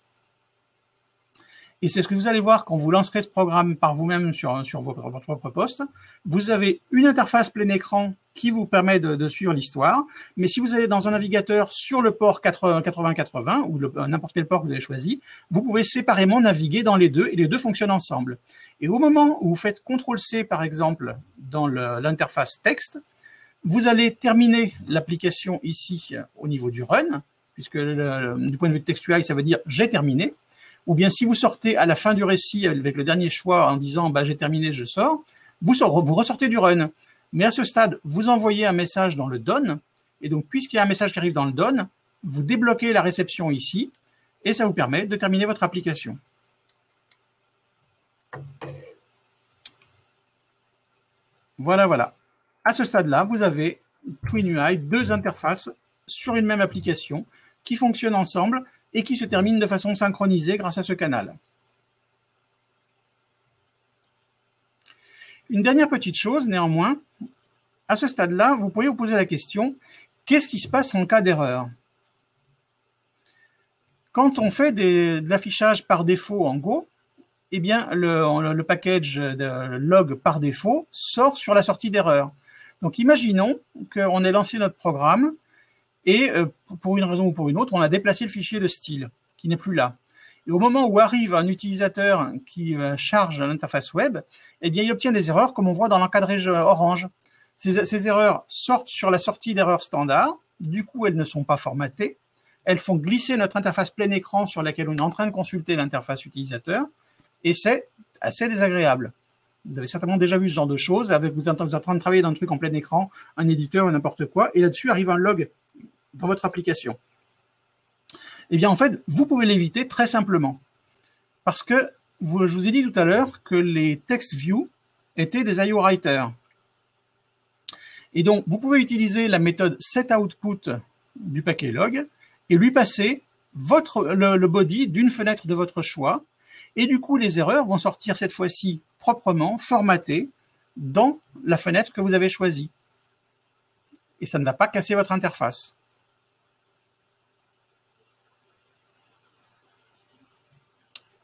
Et c'est ce que vous allez voir quand vous lancerez ce programme par vous-même sur votre propre poste. Vous avez une interface plein écran qui vous permet de suivre l'histoire. Mais si vous allez dans un navigateur sur le port 8080 ou n'importe quel port que vous avez choisi, vous pouvez séparément naviguer dans les deux et les deux fonctionnent ensemble. Et au moment où vous faites CTRL-C, par exemple, dans l'interface texte, vous allez terminer l'application ici au niveau du run, puisque du point de vue de TextUI, ça veut dire j'ai terminé. ou bien si vous sortez à la fin du récit avec le dernier choix en disant bah, j'ai terminé, je sors, vous ressortez du run. Mais à ce stade, vous envoyez un message dans le done, et donc puisqu'il y a un message qui arrive dans le done, vous débloquez la réception ici, et ça vous permet de terminer votre application. Voilà, voilà. À ce stade-là, vous avez TwinUI, deux interfaces sur une même application qui fonctionnent ensemble et qui se terminent de façon synchronisée grâce à ce canal. Une dernière petite chose, néanmoins, à ce stade-là, vous pourriez vous poser la question, qu'est-ce qui se passe en cas d'erreur? Quand on fait de l'affichage par défaut en Go, eh bien, le package de log par défaut sort sur la sortie d'erreur. Donc, imaginons qu'on ait lancé notre programme et pour une raison ou pour une autre, on a déplacé le fichier de style qui n'est plus là. Et au moment où arrive un utilisateur qui charge l'interface web, eh bien, il obtient des erreurs comme on voit dans l'encadré orange. Ces erreurs sortent sur la sortie d'erreur standard. Du coup, elles ne sont pas formatées. Elles font glisser notre interface plein écran sur laquelle on est en train de consulter l'interface utilisateur. Et c'est assez désagréable. Vous avez certainement déjà vu ce genre de choses. Vous êtes en train de travailler dans un truc en plein écran, un éditeur ou n'importe quoi, et là-dessus arrive un log dans votre application. Eh bien, en fait, vous pouvez l'éviter très simplement. Parce que je vous ai dit tout à l'heure que les text view étaient des IO writers. Et donc, vous pouvez utiliser la méthode setOutput du paquet log et lui passer le body d'une fenêtre de votre choix. Et du coup, les erreurs vont sortir cette fois-ci proprement, formatées, dans la fenêtre que vous avez choisie. Et ça ne va pas casser votre interface.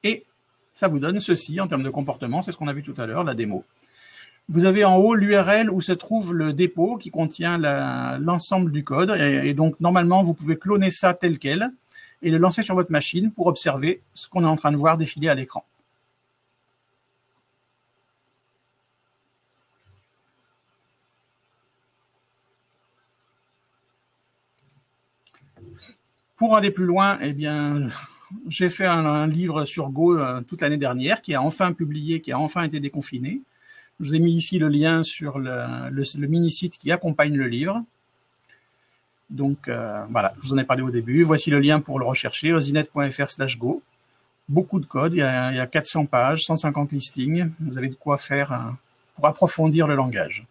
Et ça vous donne ceci en termes de comportement, c'est ce qu'on a vu tout à l'heure, la démo. Vous avez en haut l'URL où se trouve le dépôt qui contient l'ensemble du code. Et donc, normalement, vous pouvez cloner ça tel quel et le lancer sur votre machine pour observer ce qu'on est en train de voir défiler à l'écran. Pour aller plus loin, eh bien, j'ai fait un livre sur Go toute l'année dernière qui a enfin publié, qui a enfin été déconfiné. Je vous ai mis ici le lien sur le mini-site qui accompagne le livre. Donc, voilà, je vous en ai parlé au début. Voici le lien pour le rechercher, ozinet.fr/go. Beaucoup de code, il y a 400 pages, 150 listings. Vous avez de quoi faire pour approfondir le langage.